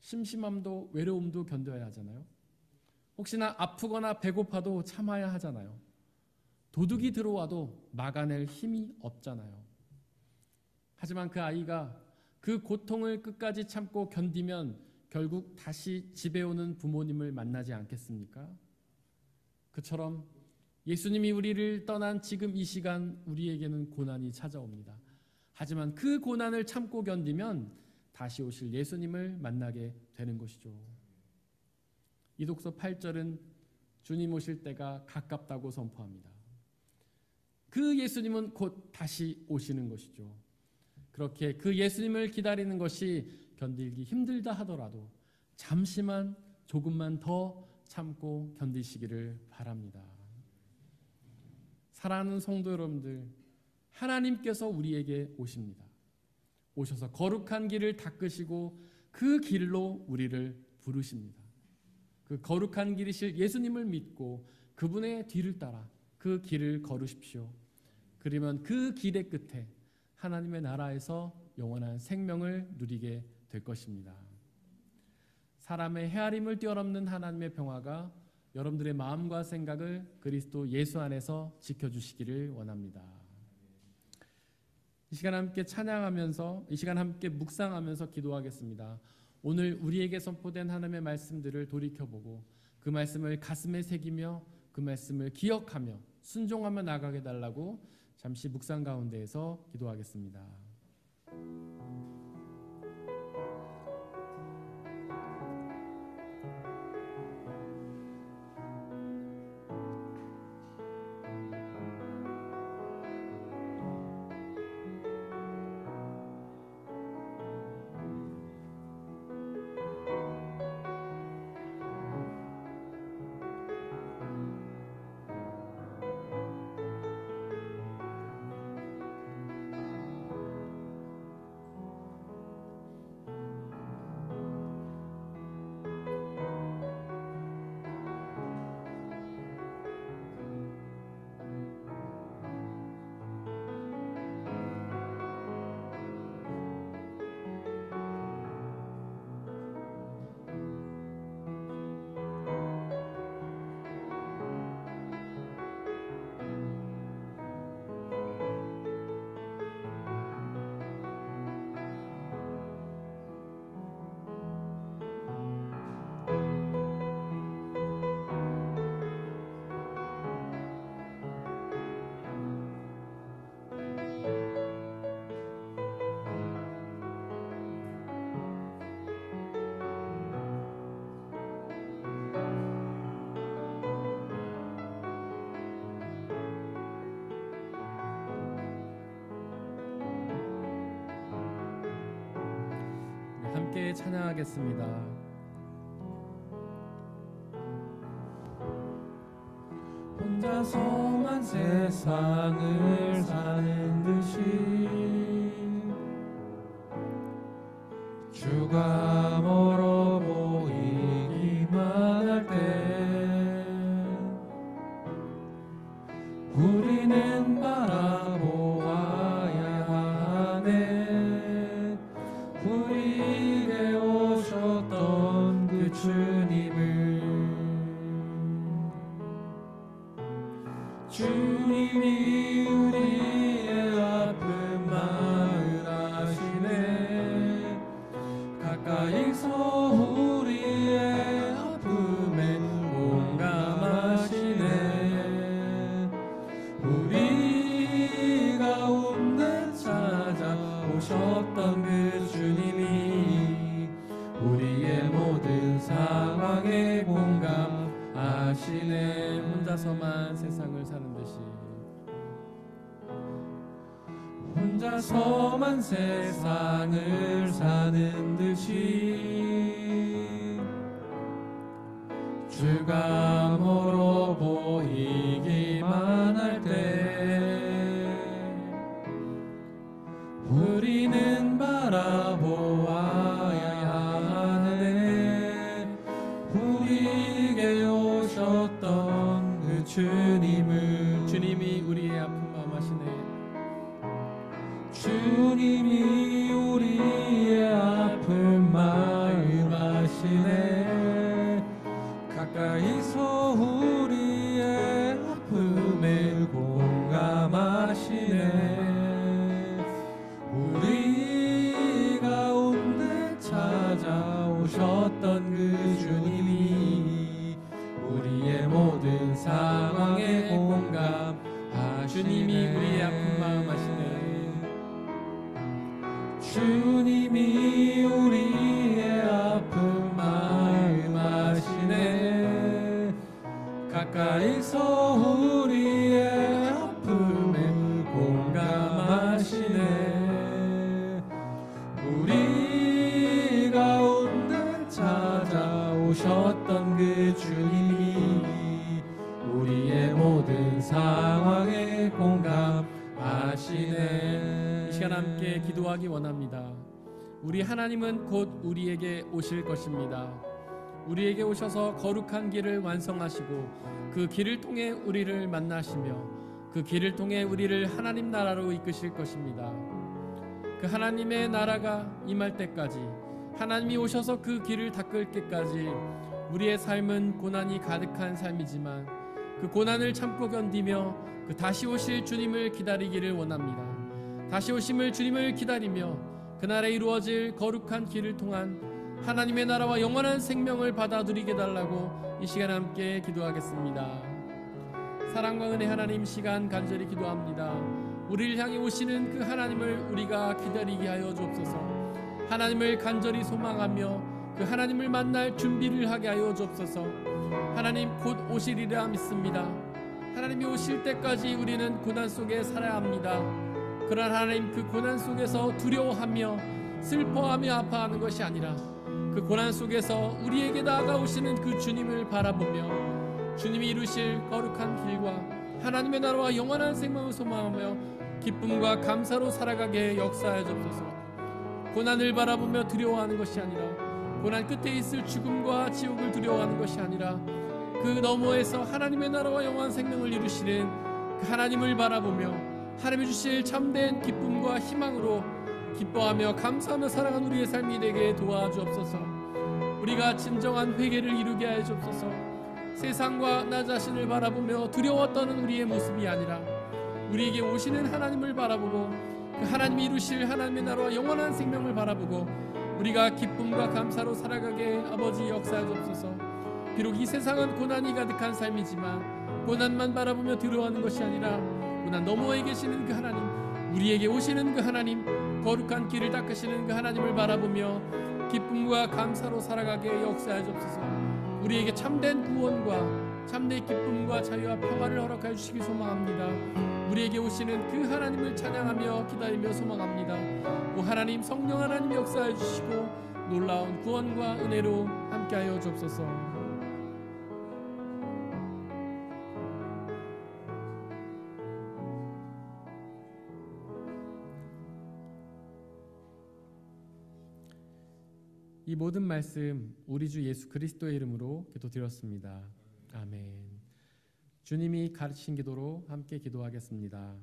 심심함도 외로움도 견뎌야 하잖아요. 혹시나 아프거나 배고파도 참아야 하잖아요. 도둑이 들어와도 막아낼 힘이 없잖아요. 하지만 그 아이가 그 고통을 끝까지 참고 견디면 결국 다시 집에 오는 부모님을 만나지 않겠습니까? 그처럼 예수님이 우리를 떠난 지금 이 시간 우리에게는 고난이 찾아옵니다. 하지만 그 고난을 참고 견디면 다시 오실 예수님을 만나게 되는 것이죠. 이독서 8절은 주님 오실 때가 가깝다고 선포합니다. 그 예수님은 곧 다시 오시는 것이죠. 그렇게 그 예수님을 기다리는 것이 견디기 힘들다 하더라도 잠시만 조금만 더 참고 견디시기를 바랍니다. 사랑하는 성도 여러분들, 하나님께서 우리에게 오십니다. 오셔서 거룩한 길을 닦으시고 그 길로 우리를 부르십니다. 그 거룩한 길이실 예수님을 믿고 그분의 뒤를 따라 그 길을 걸으십시오. 그러면 그 길의 끝에 하나님의 나라에서 영원한 생명을 누리게 될 것입니다. 사람의 헤아림을 뛰어넘는 하나님의 평화가 여러분들의 마음과 생각을 그리스도 예수 안에서 지켜주시기를 원합니다. 이 시간 함께 찬양하면서, 이 시간 함께 묵상하면서 기도하겠습니다. 오늘 우리에게 선포된 하나님의 말씀들을 돌이켜보고 그 말씀을 가슴에 새기며 그 말씀을 기억하며 순종하며 나가게 달라고 잠시 묵상 가운데에서 기도하겠습니다. 함께 찬양하겠습니다. 혼자서만 세상을 사는 듯이 주가 멀어 보이기만 할 때 우리는 바라보아야 하네. 우리에게 오셨던 그 주님을, 주님이 우리의 아픈 마을 아시네. 가까이서 우리의 아픔에 공감하시네. 우리 가운데 찾아오셨던 그 주님이 우리의 모든 상황에 공감하시네. 혼자서만 세상을 사는 듯이 혼자서만 세상을 사는 듯이 주가 멀어 보이기만 할 때 우리는 바라보아야 하네. 우리에게 오셨던 그 주님을, 주님이 우리의 아픈 마음 아시네. 주님이 우리의 아픈 마음 아시네. 가까이서 우리의 아픔에 공감하시네. 우리 가운데 찾아오셨던 그 주님이 우리의 모든 상황에 공감하시네. 주님이 우리의 아픈 마음 아시네. 주님이 우리의 아픈 마음 아시네. 가까이서 우리의 아픔에 공감하시네. 우리 가운데 찾아오셨던 그 주님이 우리의 모든 상황에 공감하시네. 이 시간 함께 기도하기 원합니다. 우리 하나님은 곧 우리에게 오실 것입니다. 우리에게 오셔서 거룩한 길을 완성하시고 그 길을 통해 우리를 만나시며 그 길을 통해 우리를 하나님 나라로 이끄실 것입니다. 그 하나님의 나라가 임할 때까지, 하나님이 오셔서 그 길을 닦을 때까지 우리의 삶은 고난이 가득한 삶이지만 그 고난을 참고 견디며 그 다시 오실 주님을 기다리기를 원합니다. 다시 오심을 주님을 기다리며 그날에 이루어질 거룩한 길을 통한 하나님의 나라와 영원한 생명을 받아 누리게 달라고 이 시간 함께 기도하겠습니다. 사랑과 은혜 하나님, 시간 간절히 기도합니다. 우리를 향해 오시는 그 하나님을 우리가 기다리게 하여 주옵소서. 하나님을 간절히 소망하며 그 하나님을 만날 준비를 하게 하여 주옵소서. 하나님 곧 오시리라 믿습니다. 하나님이 오실 때까지 우리는 고난 속에 살아야 합니다. 그러나 하나님, 그 고난 속에서 두려워하며 슬퍼하며 아파하는 것이 아니라 그 고난 속에서 우리에게 나아가오시는 그 주님을 바라보며 주님이 이루실 거룩한 길과 하나님의 나라와 영원한 생명을 소망하며 기쁨과 감사로 살아가게 역사하여 주옵소서. 고난을 바라보며 두려워하는 것이 아니라, 고난 끝에 있을 죽음과 지옥을 두려워하는 것이 아니라 그 너머에서 하나님의 나라와 영원한 생명을 이루시는 그 하나님을 바라보며 하나님이 주실 참된 기쁨과 희망으로 기뻐하며 감사하며 살아가는 우리의 삶이 되게 도와주옵소서. 우리가 진정한 회개를 이루게 하여 주옵소서. 세상과 나 자신을 바라보며 두려워 떠는 우리의 모습이 아니라 우리에게 오시는 하나님을 바라보고 그 하나님이 이루실 하나님의 나라와 영원한 생명을 바라보고 우리가 기쁨과 감사로 살아가게 아버지 역사하여 주옵소서. 비록 이 세상은 고난이 가득한 삶이지만 고난만 바라보며 두려워하는 것이 아니라 고난 너머에 계시는 그 하나님, 우리에게 오시는 그 하나님, 거룩한 길을 닦으시는 그 하나님을 바라보며 기쁨과 감사로 살아가게 역사하여 주옵소서. 우리에게 참된 구원과 참된 기쁨과 자유와 평화를 허락하여 주시기 소망합니다. 우리에게 오시는 그 하나님을 찬양하며 기다리며 소망합니다. 오 하나님, 성령 하나님 역사해 주시고 놀라운 구원과 은혜로 함께하여 주옵소서. 이 모든 말씀 우리 주 예수 그리스도의 이름으로 기도드렸습니다. 아멘. 주님이 가르치신 기도로 함께 기도하겠습니다.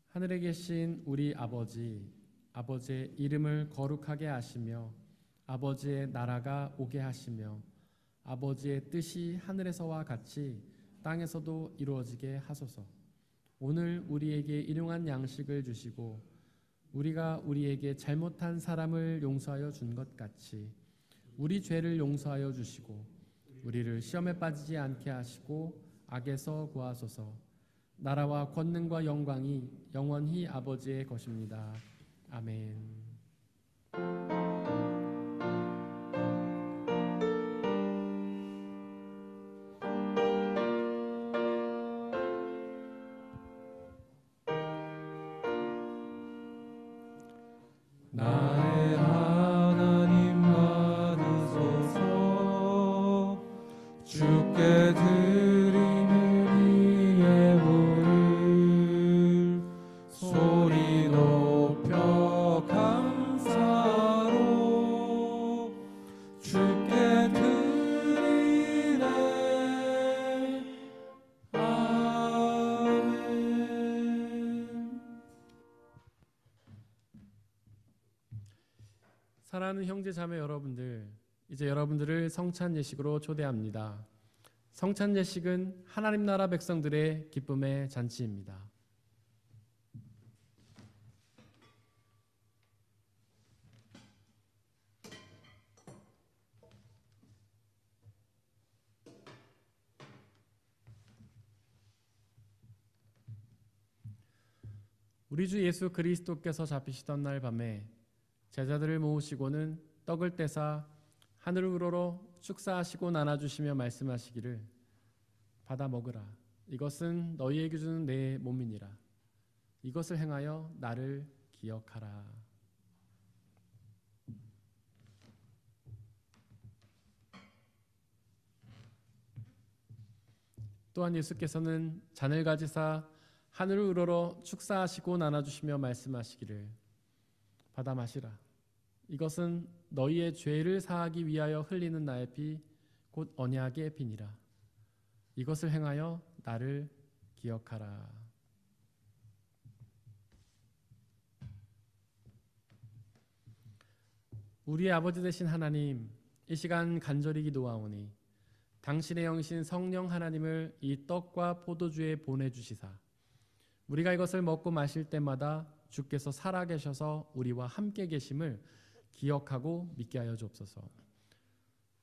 하늘에 계신 우리 아버지, 아버지의 이름을 거룩하게 하시며 아버지의 나라가 오게 하시며 아버지의 뜻이 하늘에서와 같이 땅에서도 이루어지게 하소서. 오늘 우리에게 일용할 양식을 주시고 우리가 우리에게 잘못한 사람을 용서하여 준 것 같이 우리 죄를 용서하여 주시고 우리를 시험에 빠지지 않게 하시고 악에서 구하소서. 나라와 권능과 영광이 영원히 아버지의 것입니다. 아멘. 나의 하나님 받으소서. 주께 드리는 이 예물을 소리 높여 감사로 주께 드리네. 아멘. 사랑하는 형제 자매 여러분들, 이제 여러분들을 성찬 예식으로 초대합니다. 성찬 예식은 하나님 나라 백성들의 기쁨의 잔치입니다. 우리 주 예수 그리스도께서 잡히시던 날 밤에 제자들을 모으시고는 떡을 떼사 하늘을 우러러 축사하시고 나눠주시며 말씀하시기를 받아 먹으라. 이것은 너희에게 주는 내 몸이니라. 이것을 행하여 나를 기억하라. 또한 예수께서는 잔을 가지사 하늘을 우러러 축사하시고 나눠주시며 말씀하시기를 받아 마시라. 이것은 너희의 죄를 사하기 위하여 흘리는 나의 피 곧 언약의 피니라. 이것을 행하여 나를 기억하라. 우리의 아버지 되신 하나님, 이 시간 간절히 기도하오니 당신의 영이신 성령 하나님을 이 떡과 포도주에 보내주시사 우리가 이것을 먹고 마실 때마다 주께서 살아계셔서 우리와 함께 계심을 기억하고 믿게 하여 주옵소서.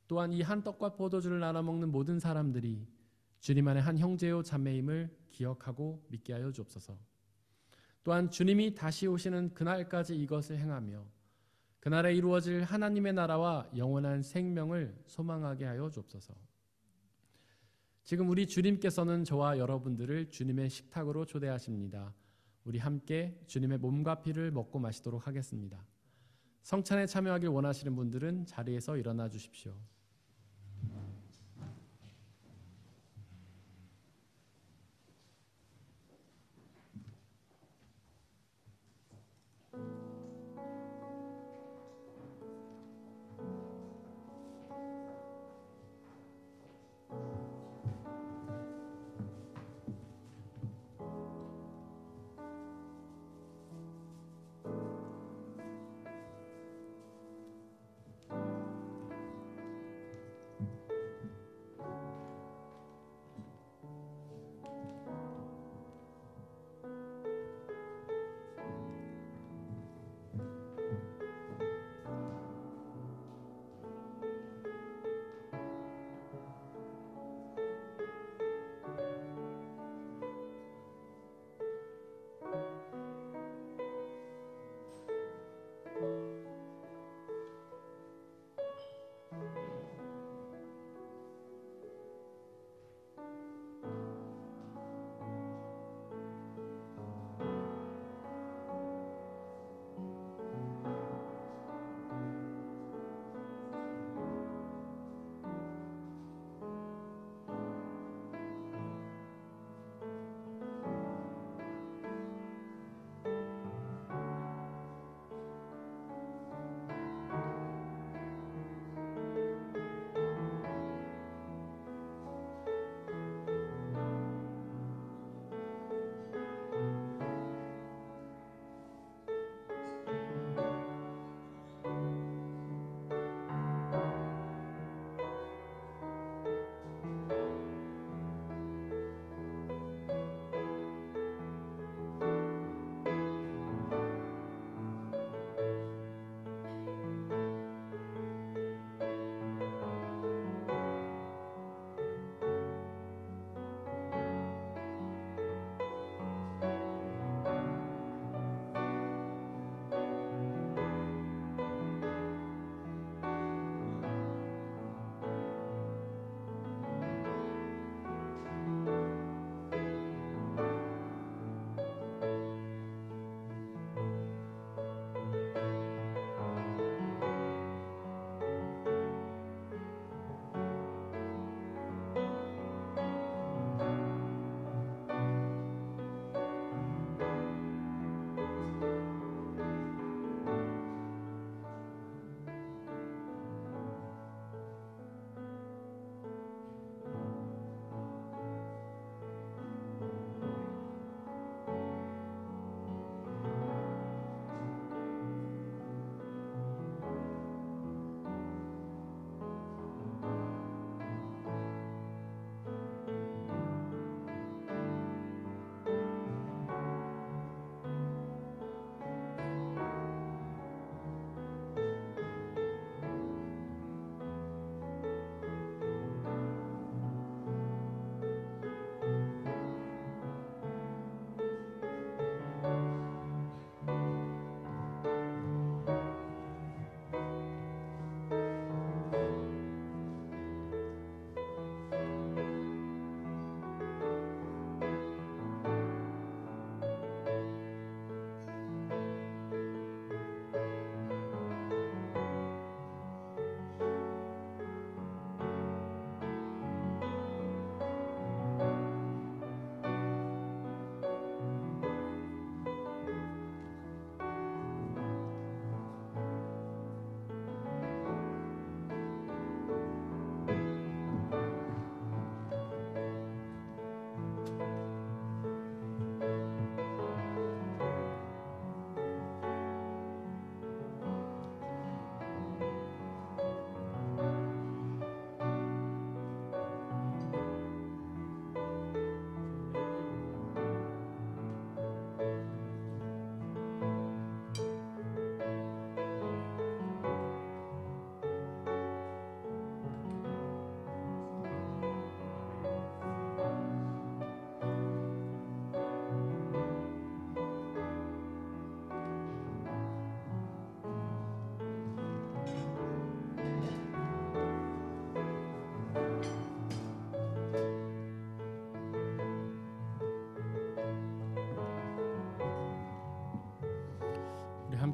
또한 이 한 떡과 포도주를 나눠 먹는 모든 사람들이 주님 안에 한 형제요 자매임을 기억하고 믿게 하여 주옵소서. 또한 주님이 다시 오시는 그날까지 이것을 행하며 그날에 이루어질 하나님의 나라와 영원한 생명을 소망하게 하여 주옵소서. 지금 우리 주님께서는 저와 여러분들을 주님의 식탁으로 초대하십니다. 우리 함께 주님의 몸과 피를 먹고 마시도록 하겠습니다. 성찬에 참여하길 원하시는 분들은 자리에서 일어나 주십시오.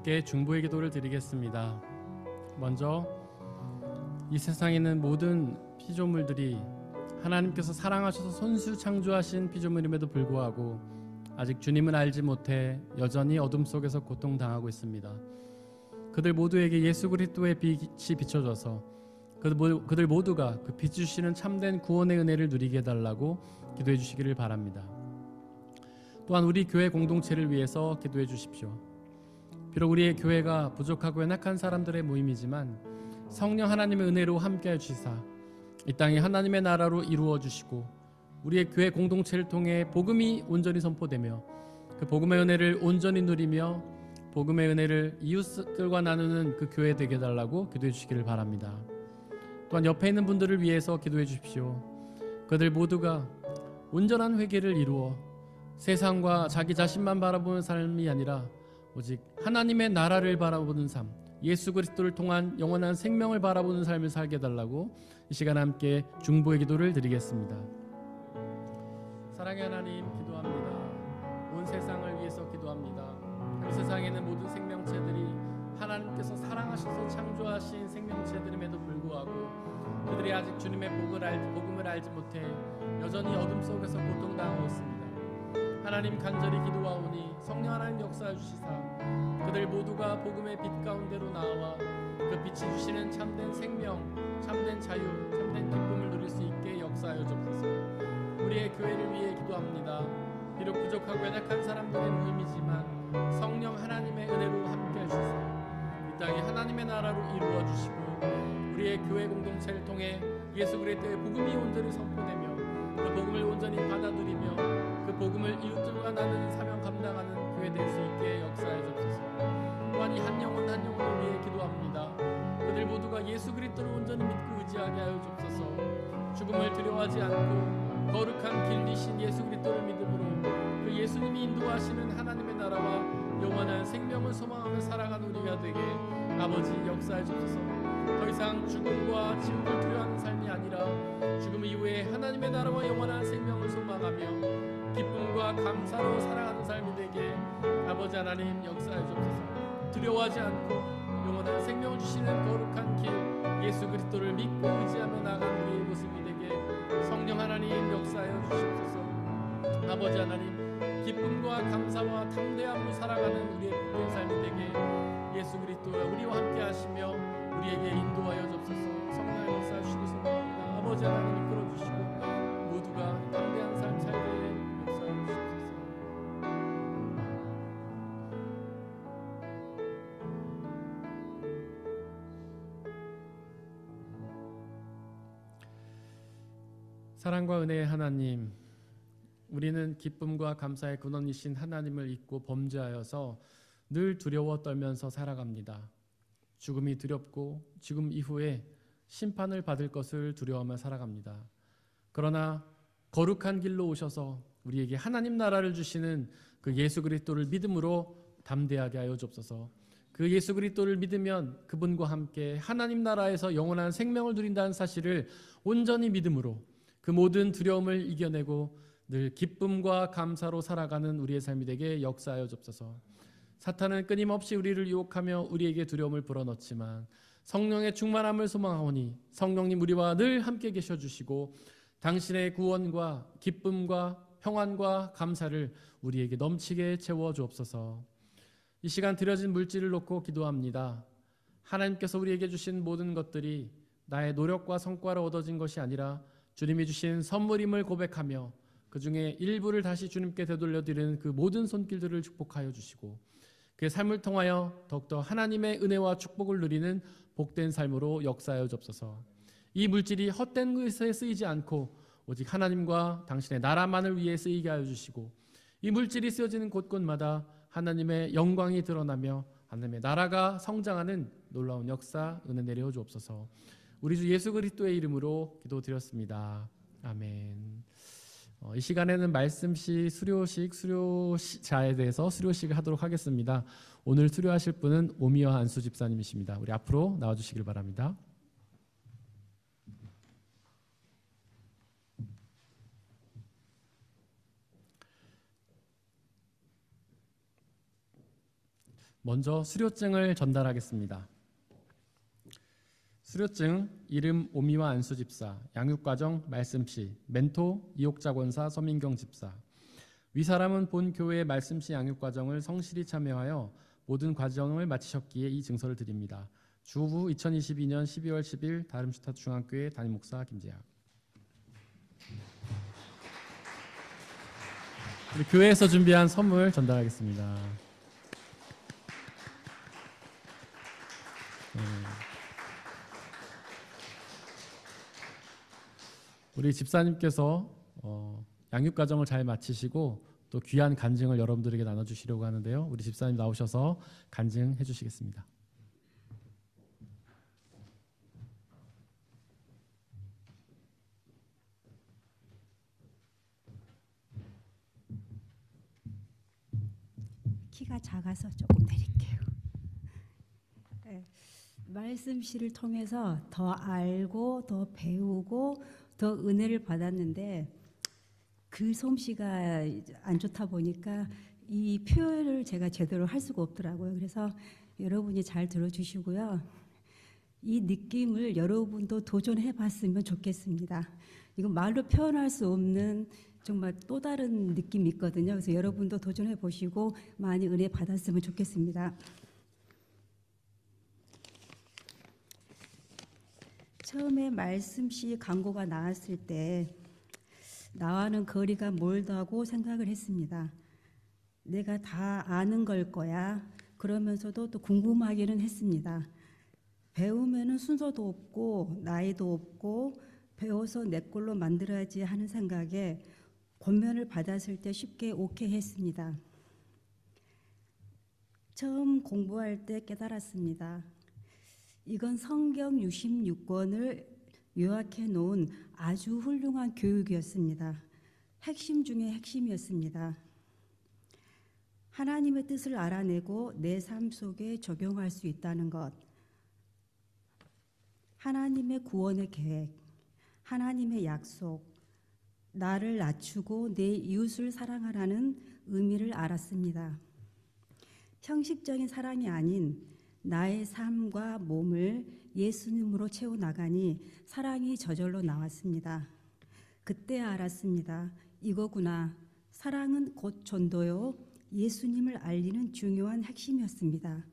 함께 중보의 기도를 드리겠습니다. 먼저 이 세상에 있는 모든 피조물들이 하나님께서 사랑하셔서 손수 창조하신 피조물임에도 불구하고 아직 주님을 알지 못해 여전히 어둠 속에서 고통당하고 있습니다. 그들 모두에게 예수 그리스도의 빛이 비춰져서 그들 모두가 그 빛 주시는 참된 구원의 은혜를 누리게 해달라고 기도해 주시기를 바랍니다. 또한 우리 교회 공동체를 위해서 기도해 주십시오. 비록 우리의 교회가 부족하고 연약한 사람들의 모임이지만 성령 하나님의 은혜로 함께해 주시사 이 땅이 하나님의 나라로 이루어 주시고 우리의 교회 공동체를 통해 복음이 온전히 선포되며 그 복음의 은혜를 온전히 누리며 복음의 은혜를 이웃들과 나누는 그 교회 되게 해달라고 기도해 주시기를 바랍니다. 또한 옆에 있는 분들을 위해서 기도해 주십시오. 그들 모두가 온전한 회개를 이루어 세상과 자기 자신만 바라보는 삶이 아니라 오직 하나님의 나라를 바라보는 삶, 예수 그리스도를 통한 영원한 생명을 바라보는 삶을 살게 해달라고 이 시간 함께 중보의 기도를 드리겠습니다. 사랑의 하나님, 기도합니다. 온 세상을 위해서 기도합니다. 이 세상에 있는 모든 생명체들이 하나님께서 사랑하셔서 창조하신 생명체들임에도 불구하고 그들이 아직 주님의 복음을 알지 못해 여전히 어둠 속에서 고통당하고 있습니다. 하나님, 간절히 기도하오니 성령 하나님 역사해 주시사 그들 모두가 복음의 빛 가운데로 나와 그 빛이 주시는 참된 생명, 참된 자유, 참된 기쁨을 누릴 수 있게 역사하여 주옵소서. 우리의 교회를 위해 기도합니다. 비록 부족하고 연약한 사람들의 모임이지만 성령 하나님의 은혜로 함께해 주시사 이 땅이 하나님의 나라로 이루어 주시고 우리의 교회 공동체를 통해 예수 그리스도의 복음이 온전히 선포되며 그 복음을 온전히 받아들이며 그 복음을 이웃들과 나누는 사명 감당하는 교회 될 수 있게 역사해 주옵소서. 또한 이 한 영혼 한 영혼을 위해 기도합니다. 그들 모두가 예수 그리스도를 온전히 믿고 의지하게 하여 주옵소서. 죽음을 두려워하지 않고 거룩한 길이신 예수 그리스도를 믿음으로 그 예수님이 인도하시는 하나님의 나라와 영원한 생명을 소망하며 살아가는 우리가 되게 아버지 역사해 주옵소서. 더 이상 죽음과 지옥을 두려워하는 삶이 아니라 죽음 이후에 하나님의 나라와 영원한 생명을 소망하며 기쁨과 감사로 살아가는 삶이 되게 아버지 하나님 역사해 주옵소서. 두려워하지 않고 영원한 생명을 주시는 거룩한 길 예수 그리스도를 믿고 의지하며 나가는 우리의 모습이 되게 성령 하나님 역사하여 주시옵소서. 아버지 하나님, 기쁨과 감사와 담대함으로 살아가는 우리의 복된 삶이 되게 예수 그리스도가 우리와 함께 하시며 우리에게 인도하여 주옵소서. 성령의 역사 주시고 소망합니다. 아버지 하나님 이끌어 주시고 모두가 담대한 삶 살게 역사하여 주옵소서. 사랑과 은혜의 하나님, 우리는 기쁨과 감사의 근원이신 하나님을 잊고 범죄하여서 늘 두려워 떨면서 살아갑니다. 죽음이 두렵고 죽음 이후에 심판을 받을 것을 두려워하며 살아갑니다. 그러나 거룩한 길로 오셔서 우리에게 하나님 나라를 주시는 그 예수 그리스도를 믿음으로 담대하게 하여 주옵소서. 그 예수 그리스도를 믿으면 그분과 함께 하나님 나라에서 영원한 생명을 누린다는 사실을 온전히 믿음으로 그 모든 두려움을 이겨내고 늘 기쁨과 감사로 살아가는 우리의 삶이 되게 역사하여 주옵소서. 사탄은 끊임없이 우리를 유혹하며 우리에게 두려움을 불어넣지만 성령의 충만함을 소망하오니 성령님 우리와 늘 함께 계셔 주시고 당신의 구원과 기쁨과 평안과 감사를 우리에게 넘치게 채워 주옵소서. 이 시간 드려진 물질을 놓고 기도합니다. 하나님께서 우리에게 주신 모든 것들이 나의 노력과 성과로 얻어진 것이 아니라 주님이 주신 선물임을 고백하며 그 중에 일부를 다시 주님께 되돌려드리는 그 모든 손길들을 축복하여 주시고 그 삶을 통하여 더욱더 하나님의 은혜와 축복을 누리는 복된 삶으로 역사하여 주옵소서. 이 물질이 헛된 것에 쓰이지 않고 오직 하나님과 당신의 나라만을 위해 쓰이게 하여 주시고 이 물질이 쓰여지는 곳곳마다 하나님의 영광이 드러나며 하나님의 나라가 성장하는 놀라운 역사 은혜 내려 주옵소서. 우리 주 예수 그리스도의 이름으로 기도드렸습니다. 아멘. 이 시간에는 말씀시 수료자에 대해서 수료식을 하도록 하겠습니다. 오늘 수료하실 분은 오미와 안수 집사님이십니다. 우리 앞으로 나와주시길 바랍니다. 먼저 수료증을 전달하겠습니다. 수료증 이름 오미와 안수 집사, 양육과정 말씀씨, 멘토 이옥자 권사 서민경 집사. 위 사람은 본 교회의 말씀씨 양육과정을 성실히 참여하여 모든 과정을 마치셨기에 이 증서를 드립니다. 주후 2022년 12월 10일 다름슈타트 중앙교회 담임목사 김재학. 우리 교회에서 준비한 선물 전달하겠습니다. 우리 집사님께서 양육과정을 잘 마치시고 또 귀한 간증을 여러분들에게 나눠주시려고 하는데요. 우리 집사님 나오셔서 간증해 주시겠습니다. 키가 작아서 조금 내릴게요. 네, 말씀실을 통해서 더 알고 더 배우고 더 은혜를 받았는데 그 솜씨가 안 좋다 보니까 이 표현을 제가 제대로 할 수가 없더라고요. 그래서 여러분이 잘 들어주시고요. 이 느낌을 여러분도 도전해 봤으면 좋겠습니다. 이건 말로 표현할 수 없는 정말 또 다른 느낌이 있거든요. 그래서 여러분도 도전해 보시고 많이 은혜 받았으면 좋겠습니다. 처음에 말씀씨 광고가 나왔을 때 나와는 거리가 멀다고 생각을 했습니다. 내가 다 아는 걸 거야. 그러면서도 또 궁금하기는 했습니다. 배우면은 순서도 없고 나이도 없고 배워서 내 걸로 만들어야지 하는 생각에 권면을 받았을 때 쉽게 오케이 했습니다. 처음 공부할 때 깨달았습니다. 이건 성경 66권을 요약해 놓은 아주 훌륭한 교육이었습니다. 핵심 중에 핵심이었습니다. 하나님의 뜻을 알아내고 내 삶 속에 적용할 수 있다는 것, 하나님의 구원의 계획, 하나님의 약속, 나를 낮추고 내 이웃을 사랑하라는 의미를 알았습니다. 형식적인 사랑이 아닌 나의 삶과 몸을 예수님으로 채워나가니 사랑이 저절로 나왔습니다. 그때 알았습니다. 이거구나. 사랑은 곧 전도요. 예수님을 알리는 중요한 핵심이었습니다.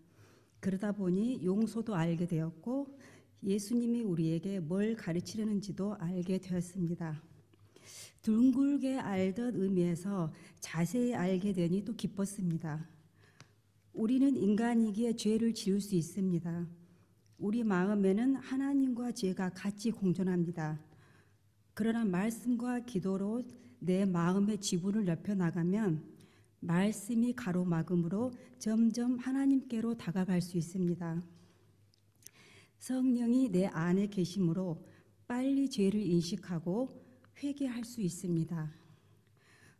그러다 보니 용서도 알게 되었고 예수님이 우리에게 뭘 가르치려는지도 알게 되었습니다. 둥글게 알던 의미에서 자세히 알게 되니 또 기뻤습니다. 우리는 인간이기에 죄를 지을 수 있습니다. 우리 마음에는 하나님과 죄가 같이 공존합니다. 그러나 말씀과 기도로 내 마음의 지분을 넓혀나가면 말씀이 가로막음으로 점점 하나님께로 다가갈 수 있습니다. 성령이 내 안에 계심으로 빨리 죄를 인식하고 회개할 수 있습니다.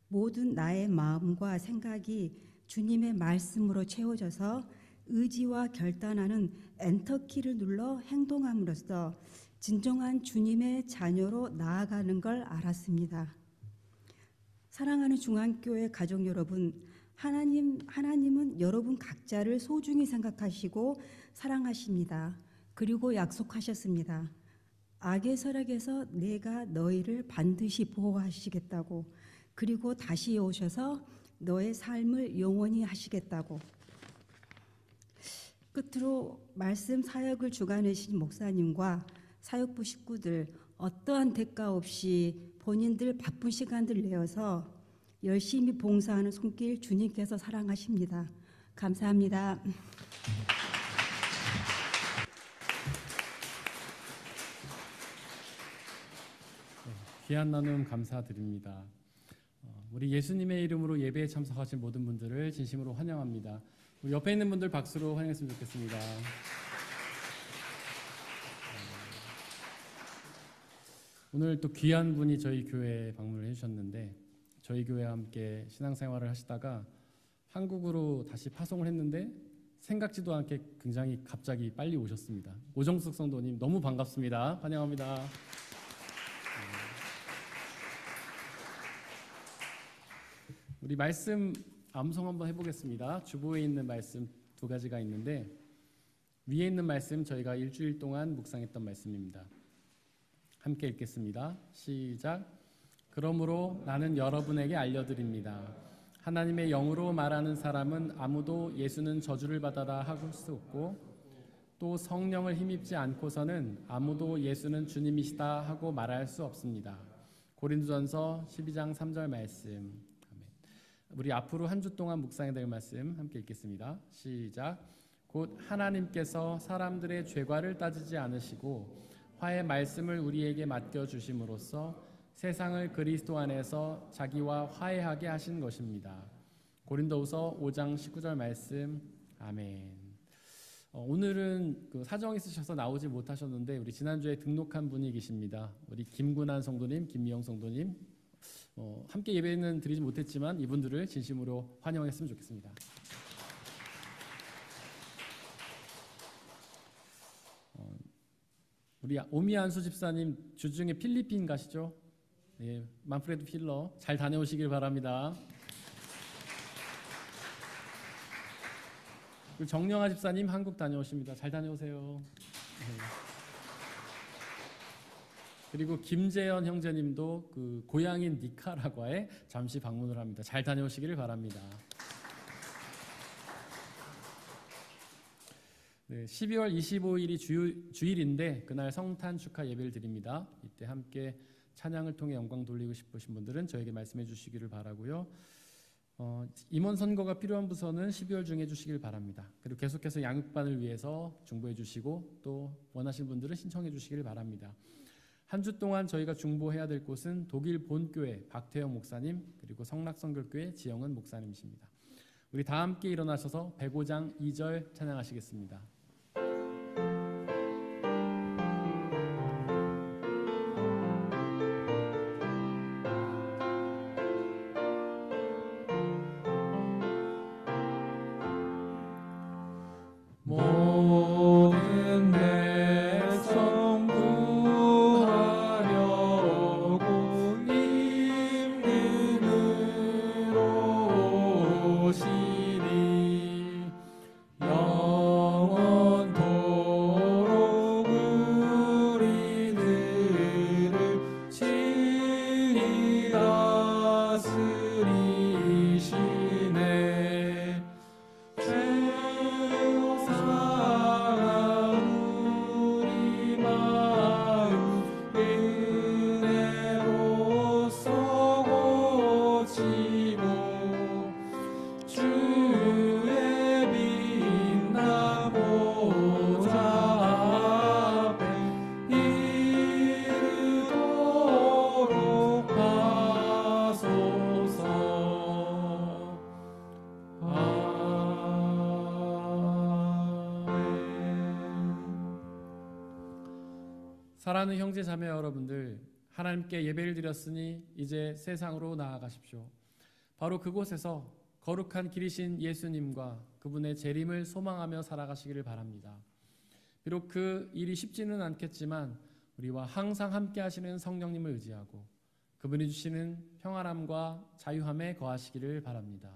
모든 나의 마음과 생각이 주님의 말씀으로 채워져서 의지와 결단하는 엔터키를 눌러 행동함으로써 진정한 주님의 자녀로 나아가는 걸 알았습니다. 사랑하는 중앙교회 가족 여러분, 하나님은 여러분 각자를 소중히 생각하시고 사랑하십니다. 그리고 약속하셨습니다. 악의 세력에서 내가 너희를 반드시 보호하시겠다고, 그리고 다시 오셔서 너의 삶을 영원히 하시겠다고. 끝으로 말씀 사역을 주관하신 목사님과 사역부 식구들, 어떠한 대가 없이 본인들 바쁜 시간들 내어서 열심히 봉사하는 손길 주님께서 사랑하십니다. 감사합니다. 귀한 나눔 감사드립니다. 우리 예수님의 이름으로 예배에 참석하신 모든 분들을 진심으로 환영합니다. 우리 옆에 있는 분들 박수로 환영했으면 좋겠습니다. 오늘 또 귀한 분이 저희 교회에 방문을 해주셨는데, 저희 교회와 함께 신앙생활을 하시다가 한국으로 다시 파송을 했는데 생각지도 않게 굉장히 갑자기 빨리 오셨습니다. 오정숙 성도님 너무 반갑습니다. 환영합니다. 우리 말씀 암송 한번 해보겠습니다. 주보에 있는 말씀 두 가지가 있는데 위에 있는 말씀 저희가 일주일 동안 묵상했던 말씀입니다. 함께 읽겠습니다. 시작. 그러므로 나는 여러분에게 알려드립니다. 하나님의 영으로 말하는 사람은 아무도 예수는 저주를 받아라 할 수 없고 또 성령을 힘입지 않고서는 아무도 예수는 주님이시다 하고 말할 수 없습니다. 고린도전서 12장 3절 말씀. 아멘. 우리 앞으로 한 주 동안 묵상해야 될 말씀 함께 읽겠습니다. 시작. 곧 하나님께서 사람들의 죄과를 따지지 않으시고 화의 말씀을 우리에게 맡겨주심으로써 세상을 그리스도 안에서 자기와 화해하게 하신 것입니다. 고린도후서 5장 19절 말씀. 아멘. 오늘은 그 사정이 있으셔서 나오지 못하셨는데 우리 지난주에 등록한 분이 계십니다. 우리 김군한 성도님, 김미영 성도님, 함께 예배는 드리지 못했지만 이분들을 진심으로 환영했으면 좋겠습니다. 우리 오미안수 집사님 주중에 필리핀 가시죠? 예, 만프레드 필러 잘 다녀오시길 바랍니다. 그리고 정영아 집사님 한국 다녀오십니다. 잘 다녀오세요. 네. 그리고 김재현 형제님도 그 고향인 니카라과에 잠시 방문을 합니다. 잘 다녀오시기를 바랍니다. 네, 12월 25일이 주일인데 그날 성탄 축하 예배를 드립니다. 이때 함께 찬양을 통해 영광 돌리고 싶으신 분들은 저에게 말씀해 주시기를 바라고요. 임원 선거가 필요한 부서는 12월 중에 해주시길 바랍니다. 그리고 계속해서 양육반을 위해서 중보해 주시고 또 원하시는 분들은 신청해 주시길 바랍니다. 한 주 동안 저희가 중보해야 될 곳은 독일 본교회 박태영 목사님 그리고 성락성결교회 지영은 목사님이십니다. 우리 다 함께 일어나셔서 105장 2절 찬양하시겠습니다. 모든 백성 구하려고 임금으로 오시리 영원토록 우리들을 친히 다스리시네. 사랑한 우리 마음 은혜로써 고치고 주의 빛나 보좌 앞에 이르도록 하소서. 사랑하는 형제 자매 여러분들, 하나님께 예배를 드렸으니 이제 세상으로 나아가십시오. 바로 그곳에서 거룩한 길이신 예수님과 그분의 재림을 소망하며 살아가시기를 바랍니다. 비록 그 일이 쉽지는 않겠지만 우리와 항상 함께 하시는 성령님을 의지하고 그분이 주시는 평안함과 자유함에 거하시기를 바랍니다.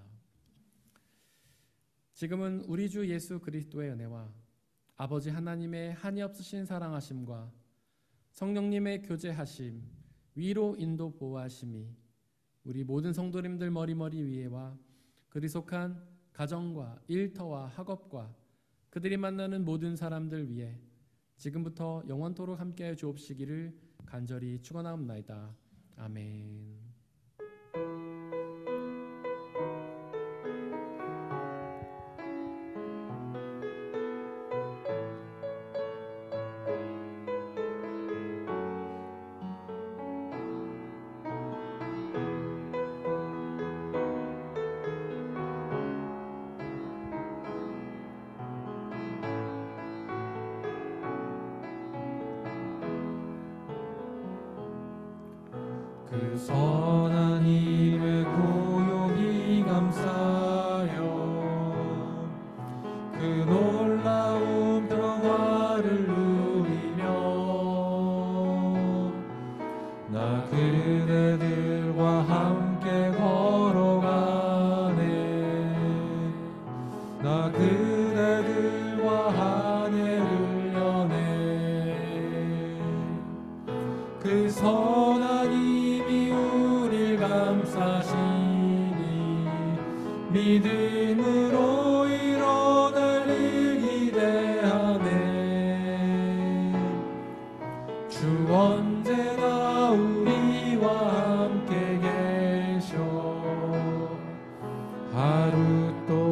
지금은 우리 주 예수 그리스도의 은혜와 아버지 하나님의 한이 없으신 사랑하심과 성령님의 교제하심, 위로 인도 보호하심이 우리 모든 성도님들 머리머리 위에와 그리 속한 가정과 일터와 학업과 그들이 만나는 모든 사람들 위에 지금부터 영원토록 함께하여 주옵시기를 간절히 축원하옵나이다. 아멘. 그 선한 힘을 고요히 감싸여 그 놀라운 평화를 누리며 나 그대들과 함께 걸어가네. 나 그대 믿음으로 일어나를 기대하네. 주 언제나 우리와 함께 계셔. 하루 또